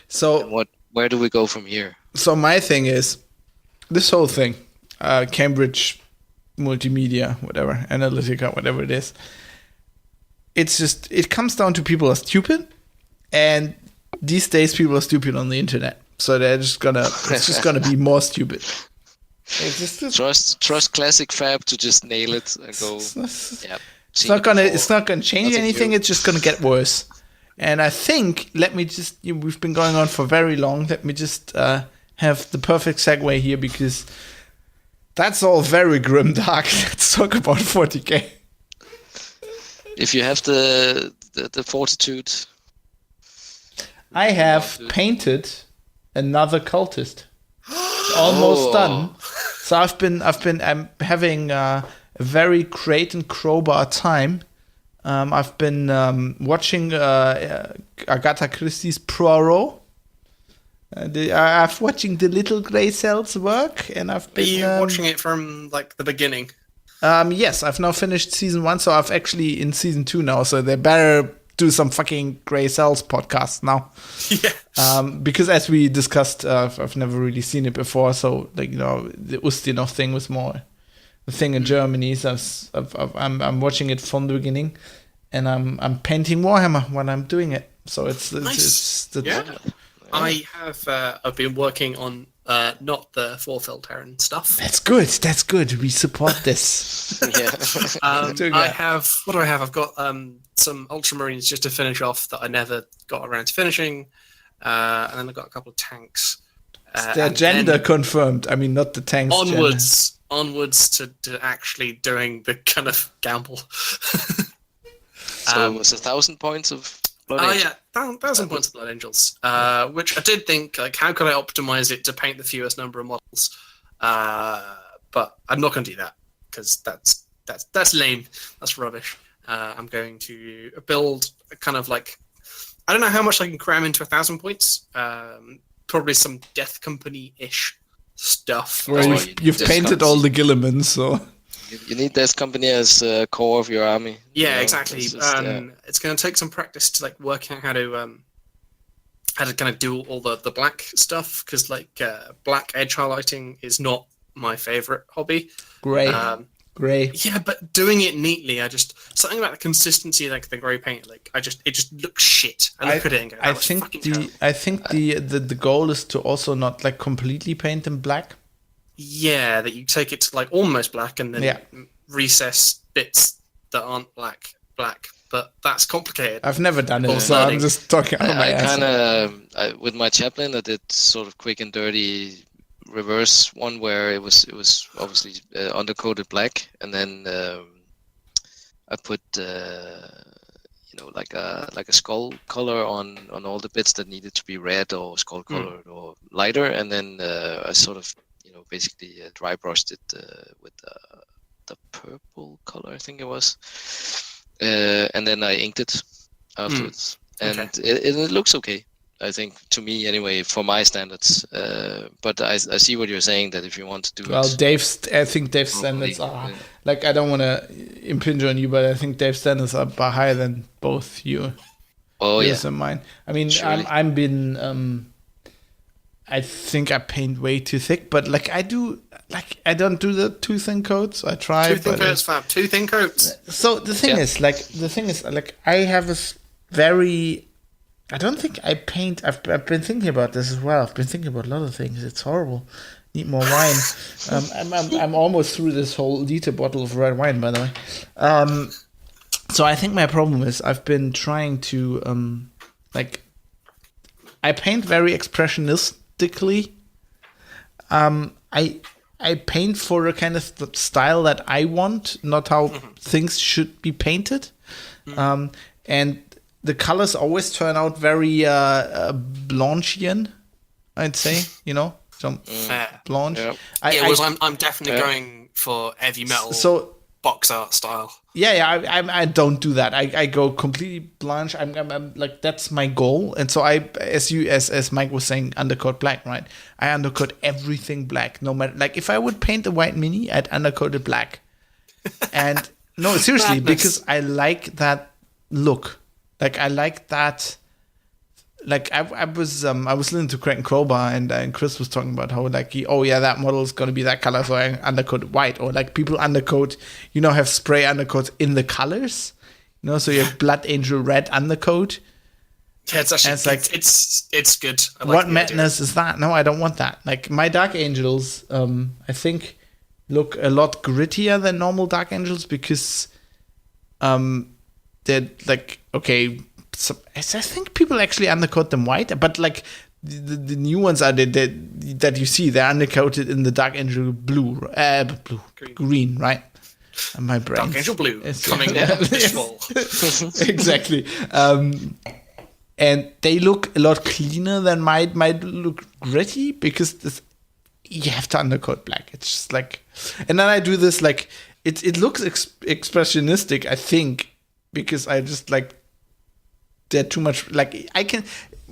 So where do we go from here? So my thing is, this whole thing, Cambridge multimedia, whatever, Analytica, whatever it is, it comes down to people are stupid, and these days people are stupid on the internet, so it's just gonna be more stupid. Trust classic Fab to just nail it and go. It's not gonna change anything. It's just gonna get worse. And I think, we've been going on for very long. Let me just have the perfect segue here, because that's all very grimdark. Let's talk about 40K. If you have the fortitude. I have painted another cultist. Almost done. So I'm having a very crate and crowbar time. I've been watching Agatha Christie's Poirot. I'm watching the Little Grey Cells work, and I've been. Are you watching it from like the beginning? Yes, I've now finished season 1, so I've actually in season 2 now. So they better do some fucking Grey Cells podcast now. Yeah. Because as we discussed, I've never really seen it before. So like the Ustinov thing was more the thing in Germany. So I'm watching it from the beginning, and I'm painting Warhammer when I'm doing it. So it's Nice. I've been working on not the Forfil Terran stuff. That's good. We support this. I have, what do I have? I've got some Ultramarines just to finish off that I never got around to finishing, and then I've got a couple of tanks. Their gender confirmed. I mean, not the tanks. Onwards to actually doing the kind of gamble. So it was 1,000 points of Blood Angels. Yeah, 1,000 points of Blood Angels, which I did think, like, how could I optimize it to paint the fewest number of models? But I'm not going to do that because that's lame. That's rubbish. I'm going to build a kind of like, I don't know how much I can cram into 1,000 points. Probably some Death Company-ish stuff. Well, you've painted all the Gillimans, so you need this company as core of your army. Yeah, exactly. It's going to take some practice to like work out how to kind of do all the black stuff, because like black edge highlighting is not my favorite hobby. Grey. Yeah, but doing it neatly, something about the consistency, like the grey paint, like it just looks shit. I look at it and go, I think the goal is to also not like completely paint them black. Yeah, that you take it to like almost black and then recess bits that aren't black. But that's complicated. I've never done it, so I'm just talking out of my ass. I kind of with my chaplain, I did sort of quick and dirty reverse one where it was obviously undercoated black, and then I put like a skull color on all the bits that needed to be red or skull colored or lighter, and then I sort of basically dry brushed it with the purple color, I think it was, and then I inked it afterwards, and it looks okay. I think, to me anyway, for my standards. But I see what you're saying, that if you want to do I think Dave's standards are like, I don't want to impinge on you, but I think Dave's standards are higher than both yours and mine. I mean, I'm been I think I paint way too thick, but like I don't do the too thin coats. I try. Too thin coats, Fab. Too thin coats. So the thing is, I have a very. I don't think I paint. I've been thinking about this as well. I've been thinking about a lot of things. It's horrible. Need more wine. I'm almost through this whole liter bottle of red wine, by the way. So I think my problem is I've been trying to I paint very expressionistically. I paint for a kind of style that I want, not how things should be painted, and the colors always turn out very Blanchian, I'd say, some blanche. Yeah. I'm definitely going for heavy metal, box art style. Yeah, I don't do that. I go completely blanche. I'm like, that's my goal. And so as Mike was saying, undercoat black, right? I undercoat everything black, no matter, like if I would paint a white Mini, I'd undercoat it black. And no, seriously, because I like that look. Like I like that. Like I was listening to Craig and Crowbar, and Chris was talking about how like that model is gonna be that color, so I undercoat white, or like people undercoat, have spray undercoats in the colors, so you have Blood Angel red undercoat. Yeah, it's actually it's good. I like what madness is that? No, I don't want that. Like my Dark Angels, I think look a lot grittier than normal Dark Angels because they're like, okay, so I think people actually undercoat them white, but like the new ones are that you see, they're undercoated in the Dark Angel green, right? And my brain, Dark Angel blue coming this fall. Exactly. And they look a lot cleaner than might look gritty because you have to undercoat black. It's just like, and then I do this like it looks expressionistic, I think, because I just like they're too much. Like I can,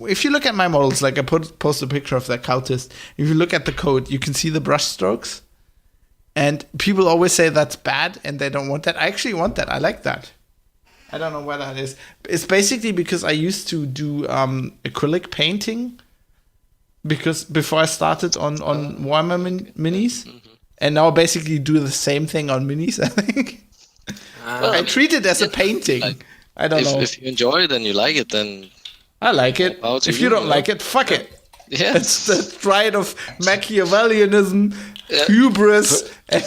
if you look at my models, like I post a picture of that cultist. If you look at the coat, you can see the brush strokes, and people always say that's bad and they don't want that. I actually want that. I like that. I don't know where that is. It's basically because I used to do acrylic painting because before I started on Warhammer minis, and now I basically do the same thing on minis. I think I treat it as a painting. I don't know. If you enjoy it and you like it, then I like it. If you don't like it, fuck it. yeah. It's the pride of Machiavellianism, hubris, and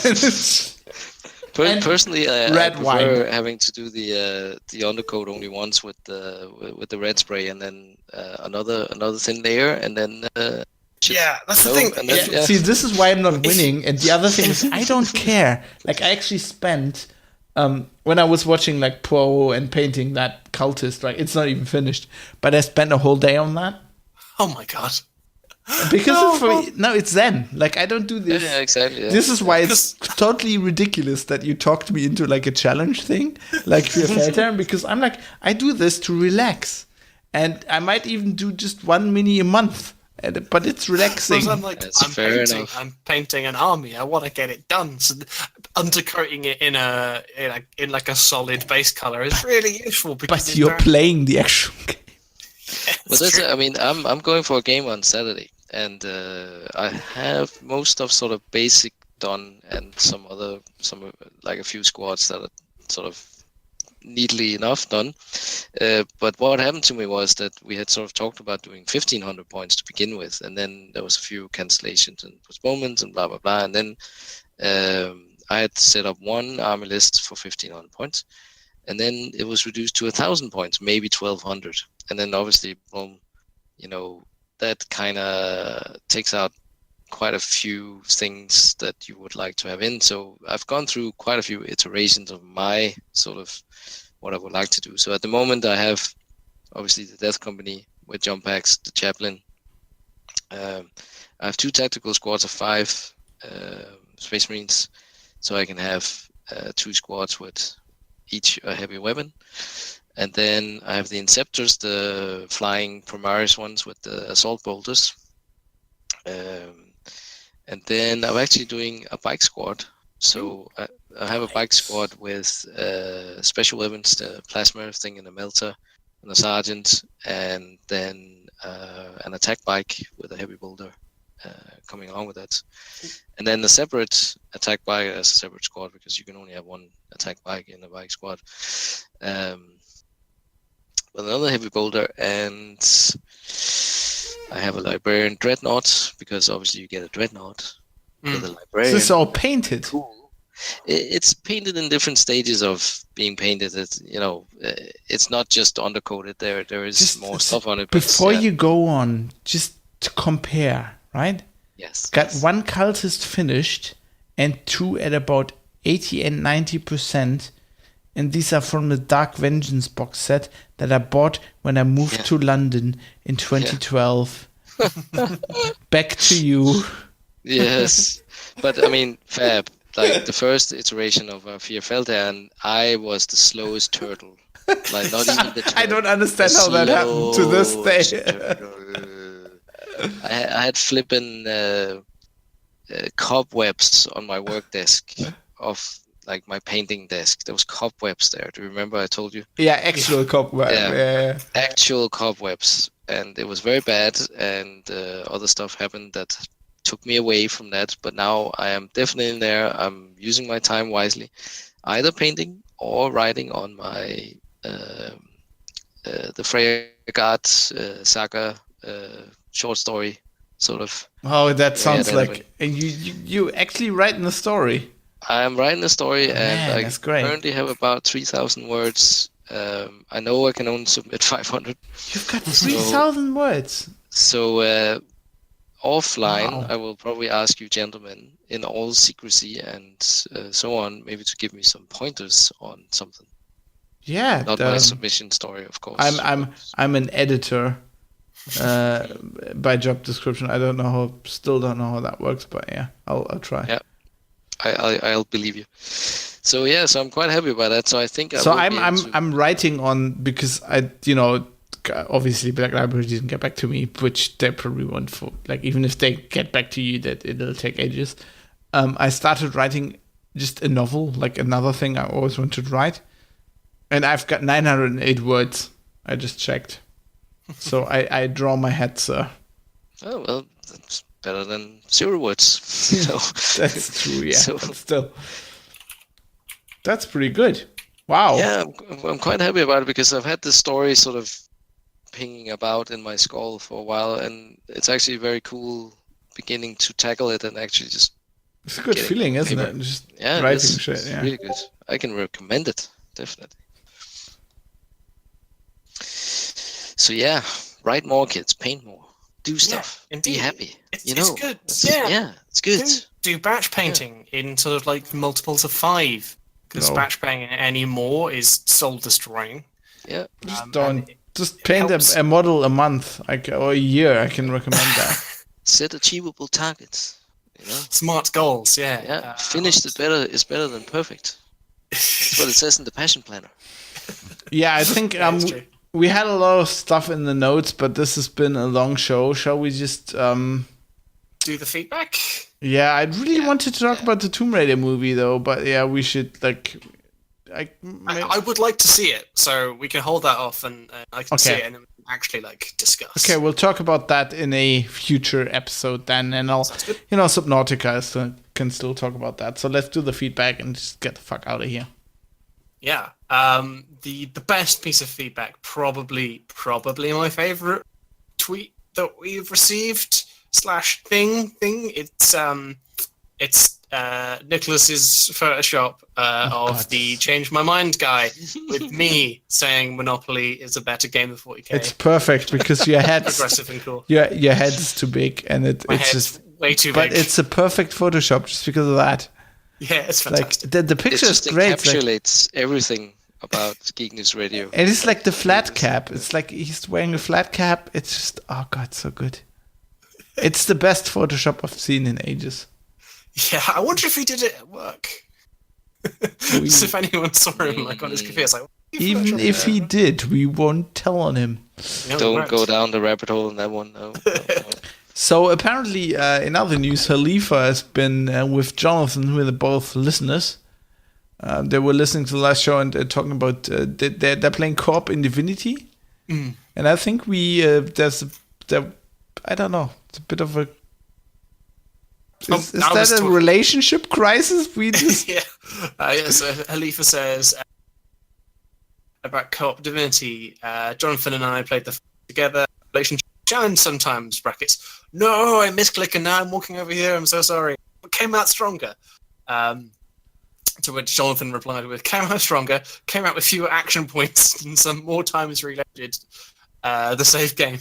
Personally, I red prefer wine. having to do the undercoat only once with the red spray, and then another thin layer, and then that's the thing. And then, See, this is why I'm not winning. And the other thing is, I don't care. Like, I actually spent when I was watching like Poe and painting that cultist. Right, it's not even finished, but I spent a whole day on that. Oh my god. Because it's Zen. Like, I don't do this. Yeah, exactly. Yeah. This is why it's totally ridiculous that you talked me into like a challenge thing, like for Feldherr, because I'm like, I do this to relax, and I might even do just one mini a month, but it's relaxing. I'm like, I'm painting an army. I want to get it done. So undercoating it in like a solid base color is really useful. Because But you're playing the actual game. Well, I mean, I'm going for a game on Saturday, and I have most of sort of basic done, and some like a few squads that are sort of neatly enough done. But what happened to me was that we had sort of talked about doing 1,500 points to begin with, and then there was a few cancellations and postponements and blah blah blah, and then I had set up one army list for 1,500 points, and then it was reduced to 1,000 points, maybe 1,200. And then obviously, that kind of takes out quite a few things that you would like to have in. So I've gone through quite a few iterations of my sort of what I would like to do. So at the moment, I have obviously the Death Company with jump packs, the Chaplain. I have 2 tactical squads of 5 Space Marines, so I can have 2 squads with each a heavy weapon. And then I have the Inceptors, the flying Primaris ones with the assault bolters. And then I'm actually doing a bike squad. So I have a bike squad with special weapons, the plasma thing and the melter, and a sergeant, and then an attack bike with a heavy bolter coming along with that. And then the separate attack bike as a separate squad, because you can only have one attack bike in a bike squad. With another heavy bolter, and I have a librarian dreadnought, because obviously you get a dreadnought with a librarian. This is all painted. Cool. It's painted in different stages of being painted. It's not just undercoated. There is more stuff on it. Before you go on, just to compare, right? Yes. Got one cultist finished and 2 at about 80 and 90%. And these are from the Dark Vengeance box set that I bought when I moved to London in 2012. Back to you. Yes. But I mean, Fab, like the first iteration of Fear Feldherr, and I was the slowest turtle. Like, not even the turtle. I don't understand how that happened to this day. I had flipping cobwebs on my work desk of like my painting desk. There was cobwebs there. Do you remember I told you? Yeah, actual cobwebs. Yeah. Actual cobwebs. And it was very bad, and other stuff happened that took me away from that. But now I am definitely in there. I'm using my time wisely, either painting or writing on my the Freyagard saga short story, sort of. Oh, that sounds like... And you actually writing the story? I am writing a story, and I that's great. currently have about 3,000 words. I know I can only submit 500. You've got 3,000 words. So offline, Wow. I will probably ask you gentlemen in all secrecy and so on, maybe to give me some pointers on something. Yeah. Not my submission story, of course. I'm an editor by job description. Still don't know how that works, but yeah, I'll try. Yeah. I'll believe you. So I'm quite happy about that. So I think I'm writing on, because obviously Black Library didn't get back to me, which they probably won't for, like, even if they get back to you, that it'll take ages. I started writing just a novel, like another thing I always wanted to write, And I've got 908 words. I just checked. So I draw my hat, sir. Oh, well, that's better than 0 words. So, That's true, yeah. So- But still. That's pretty good. Wow. yeah, I'm quite happy about it because I've had this story sort of pinging about in my skull for a while, and it's actually very cool beginning to tackle it and actually just It's a good getting feeling, on isn't paper. it? Just Yeah, writing it's shit, yeah. really good. I can recommend it, definitely. So yeah, write more, kids, paint more, do stuff, be indeed. happy. It's good. Yeah, it's good. Do batch painting in sort of like multiples of 5, because No. batch painting anymore is soul destroying. Yeah, Just don't. and Just paint helps. a model a month or a year. I can recommend that. set achievable targets. You know, Smart goals, yeah. yeah, finished is better than perfect. That's what it says in the passion planner. Yeah, I think That's true. we had a lot of stuff in the notes, but this has been a long show. Shall we just? Do the feedback. Yeah, I really wanted to talk about the Tomb Raider movie though, but yeah, we should like. I would like to see it, so we can hold that off, and I can see Okay. it and then actually like discuss. Okay, we'll talk about that in a future episode then, and I'll, Sounds good. Subnautica can still talk about that. So let's do the feedback and just get the fuck out of here. Yeah. The best piece of feedback, probably my favorite tweet that we've received / thing. It's Nicholas's Photoshop of God. the Change My Mind guy with me saying Monopoly is a better game than 40k. It's perfect because your head's progressive and cool. your head's too big, and My it's head's just. way too But big. it's a perfect Photoshop just because of that. Yeah, it's Like fantastic. the It picture is just great. Like, encapsulates everything about Geek News Radio. and it's like the flat cap. It's like he's wearing a flat cap. It's just so good. It's the best Photoshop I've seen in ages. Yeah, I wonder if he did it at work. Just if anyone saw him like on his computer, it's like, Even if he did, we won't tell on him. No, Don't right. go down the rabbit hole in that one. No. So apparently, in other news, Khalifa has been with Jonathan, who are both listeners. They were listening to the last show and talking about they're playing co-op in Divinity, and I think I don't know. It's a bit of a. Is I was that a talk- relationship crisis? We just Yeah. So Halifa says about co-op Divinity. Jonathan and I played the together. Relationship challenge sometimes. Brackets. No, I misclick and now I'm walking over here. I'm so sorry. It came out stronger. To which Jonathan replied with, came out stronger, came out with fewer action points and some more times reloaded the save game.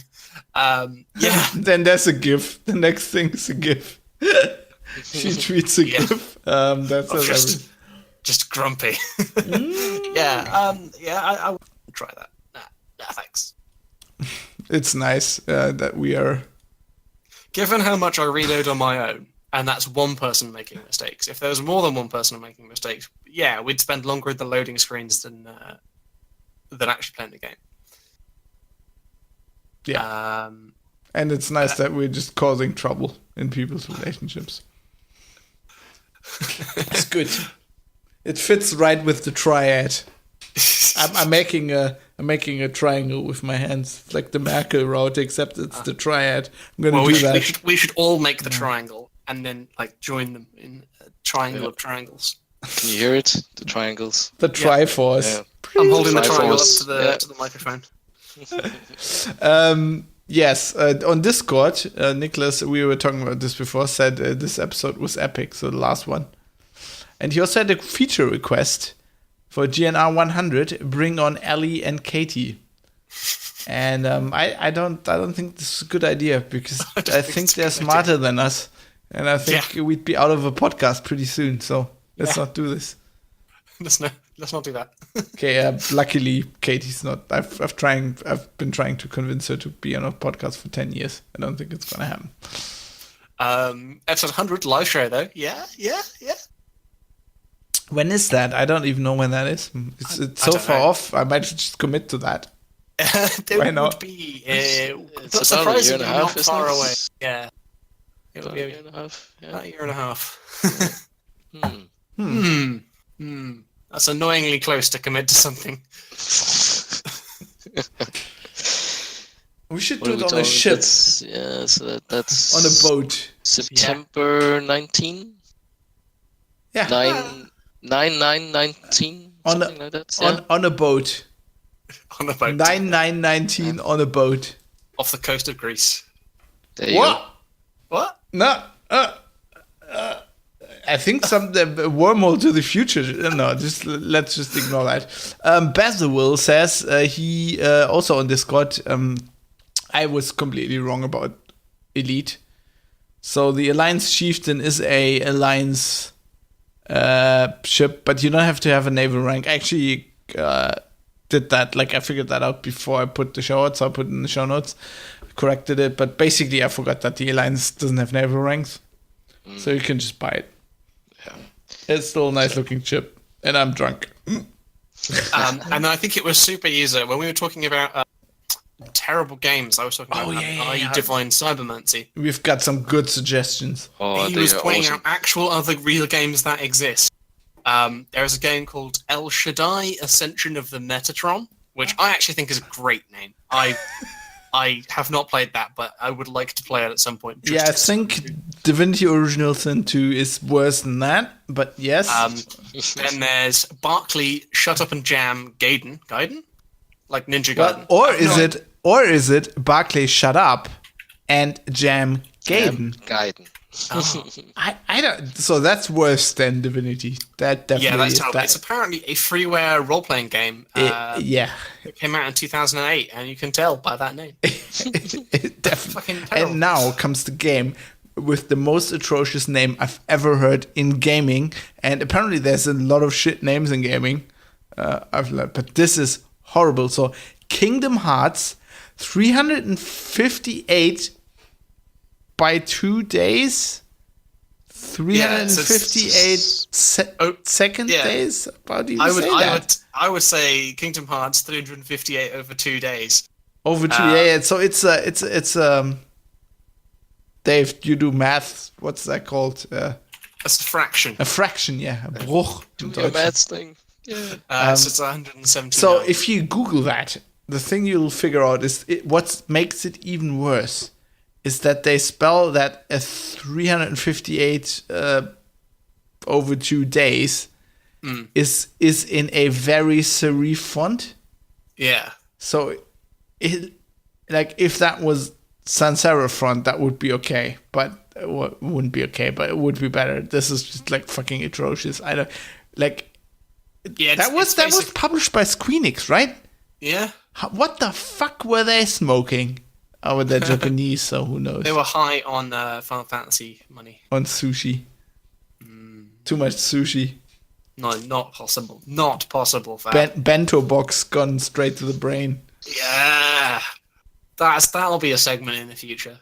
Yeah. then there's a GIF. The next thing is a GIF. She tweets a Yeah. GIF. That's Just grumpy. Yeah. I would try that. Nah, thanks. It's nice that we are. Given how much I reload on my own, and that's one person making mistakes. If there was more than one person making mistakes, yeah, we'd spend longer at the loading screens than actually playing the game. Yeah. And it's nice that we're just causing trouble in people's relationships. It's good. It fits right with the triad. I'm making a triangle with my hands. It's like the Merkel route, except it's the triad. I'm gonna do that. We should all make the triangle and then like join them in a triangle of triangles. Can you hear it? The triangles. The Triforce. Yeah. I'm holding the triangle up Triforce, to the microphone. Yes, on Discord, Nicholas, we were talking about this before, said this episode was epic, so the last one. And he also had a feature request for GNR 100, bring on Ellie and Katie. And I don't think this is a good idea, because I think they're smarter than us. And I think we'd be out of a podcast pretty soon, so let's not do this. Let's not do that. Okay, luckily Katie's not. I've been trying to convince her to be on a podcast for 10 years. I don't think it's gonna happen. Episode 100 live show though. Yeah. When is that? I don't even know when that is. It's so don't far know. off. I might just commit to that. There Why would not? be It's about a year and surprisingly a half, not isn't far it? away. Yeah. It would About be a year and a half. about a year and a half. That's annoyingly close to commit to something. We should What do are it we on a talking? ship, That's on a boat. September 19? Yeah, 9/9/19, On a- something like that. Yeah. on a boat. On a boat 9/9/19 on a boat. off the coast of Greece. There you What? What? No. I think the wormhole to the future. No, let's just ignore that. Basil says he also on Discord. I was completely wrong about Elite. So the Alliance Chieftain is a Alliance ship, but you don't have to have a naval rank. I actually did that. Like I figured that out before I put the show out, so I put it in the show notes, corrected it. But basically, I forgot that the Alliance doesn't have naval ranks, so you can just buy it. Yeah. It's still a nice looking ship, and I'm drunk. And I think it was super user when we were talking about terrible games. I was talking about Divine Cybermancy. We've got some good suggestions. Oh, He they was are pointing awesome. out actual other real games that exist. There is a game called El Shaddai Ascension of the Metatron, which I actually think is a great name. I have not played that, but I would like to play it at some point. Yeah, I think Divinity Original Sin 2 is worse than that, but yes. Then there's Barclay Shut Up and Jam Gaiden? Like Ninja Gaiden. Or is it Barclay Shut Up and Jam Gaiden? Gaiden. I don't. So that's worse than Divinity. That definitely Yeah, that's is terrible. that. It's apparently a freeware role-playing game. Yeah, It came out in 2008, and you can tell by that name. definitely. Fucking terrible. And now comes the game with the most atrocious name I've ever heard in gaming, and apparently there's a lot of shit names in gaming. I've learned, but this is horrible. So Kingdom Hearts 358 by 2 days, 358 second yeah. days. How do you say that? I would say Kingdom Hearts 358 over 2 days. Over 2 days. So it's Dave, you do math. What's that called? That's a fraction. A fraction, yeah. A Bruch. Do your maths thing. Yeah. So it's 179. So if you Google that, the thing you'll figure out is what makes it even worse is that they spell that as 358 over 2 days is in a very serif font. Yeah. So if that was sans serif font, that would be okay, but it wouldn't be okay, but it would be better. This is just like fucking atrocious. I don't like. Yeah. That was published by Squeenix, right? Yeah. What the fuck were they smoking? Oh, they're Japanese, so who knows? They were high on Final Fantasy money. On sushi. Too much sushi. No, not possible. Not possible. Fab. Bento box gone straight to the brain. Yeah. That'll be a segment in the future.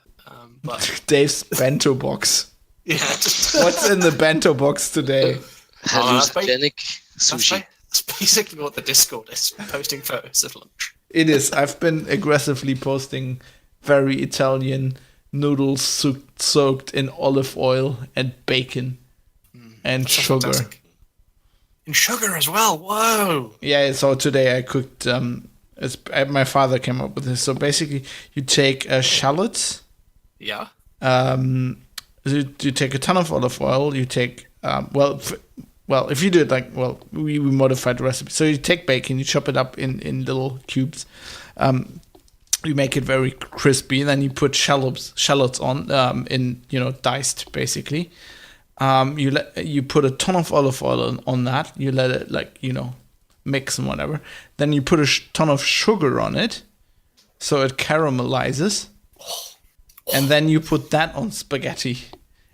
But Dave's bento box. yeah, just What's in the bento box today? Hallucinogenic sushi. That's basically what the Discord is, posting photos of lunch. It is. I've been aggressively posting very Italian noodles soaked in olive oil and bacon and sugar. Fantastic. And sugar as well. Whoa. Yeah, so today I cooked. My father came up with this. So basically, you take shallots. Yeah. You take a ton of olive oil. You take if you do it we modified the recipe. So you take bacon, you chop it up in little cubes. You make it very crispy, then you put shallots on diced basically. You put a ton of olive oil on that. You let it mix and whatever. Then you put a ton of sugar on it, so it caramelizes. And then you put that on spaghetti,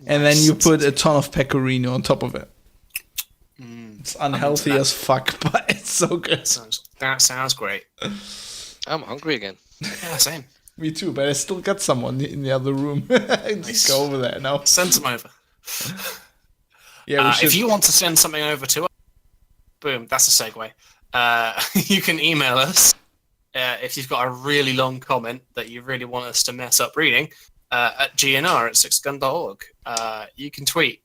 and then you put a ton of pecorino on top of it. It's unhealthy as fuck, but it's so good. That sounds great. I'm hungry again. Yeah, same. Me too, but I still got someone in the other room. Just go over there now. Send them over. Yeah, we should. If you want to send something over to us, boom, that's a segue. You can email us if you've got a really long comment that you really want us to mess up reading at GNR@sixgun.org. You can tweet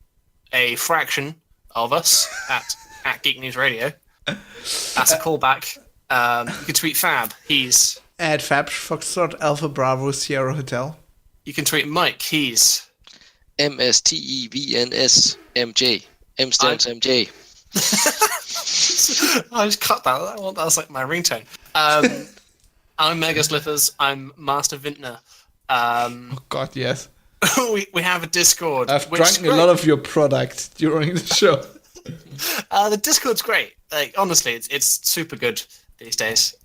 a fraction of us at at Geek News Radio. That's a callback. You can tweet Fab. He's at Fab Foxtrot Alpha Bravo Sierra Hotel. You can tweet Mike. He's MSTEVNSMJ. M stands MJ. I just cut that. That's like my ringtone. I'm Mega Slithers. I'm Master Vintner. Oh God, yes. we have a Discord. I've drunk a lot of your product during the show. The Discord's great. Like honestly, it's super good these days.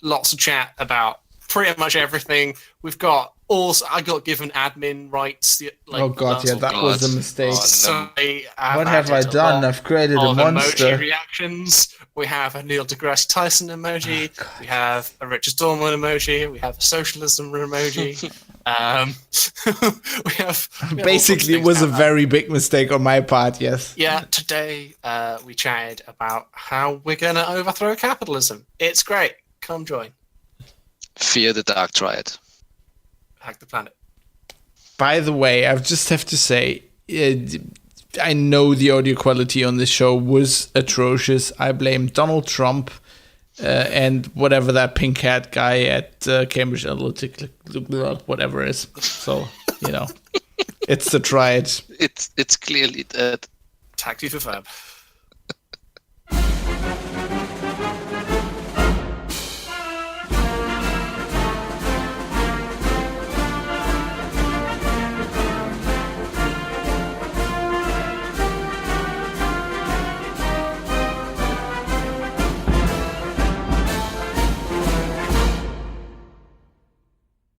Lots of chat about pretty much everything. We've got I got given admin rights. Oh God, yeah, that was a mistake. So what have I done? I've created a monster. Emoji reactions. We have a Neil deGrasse Tyson emoji. We have a Richard Stallman emoji. We have a socialism emoji. we have basically it was a very big mistake on my part. Yes. Yeah. Today we chatted about how we're gonna overthrow capitalism. It's great. Come join. Fear the Dark Triad. Hack the planet. By the way, I just have to say, I know the audio quality on this show was atrocious. I blame Donald Trump and whatever that pink hat guy at Cambridge Analytica, whatever it is. So, you know, it's the Triad. It's clearly that. Tag you for Fab.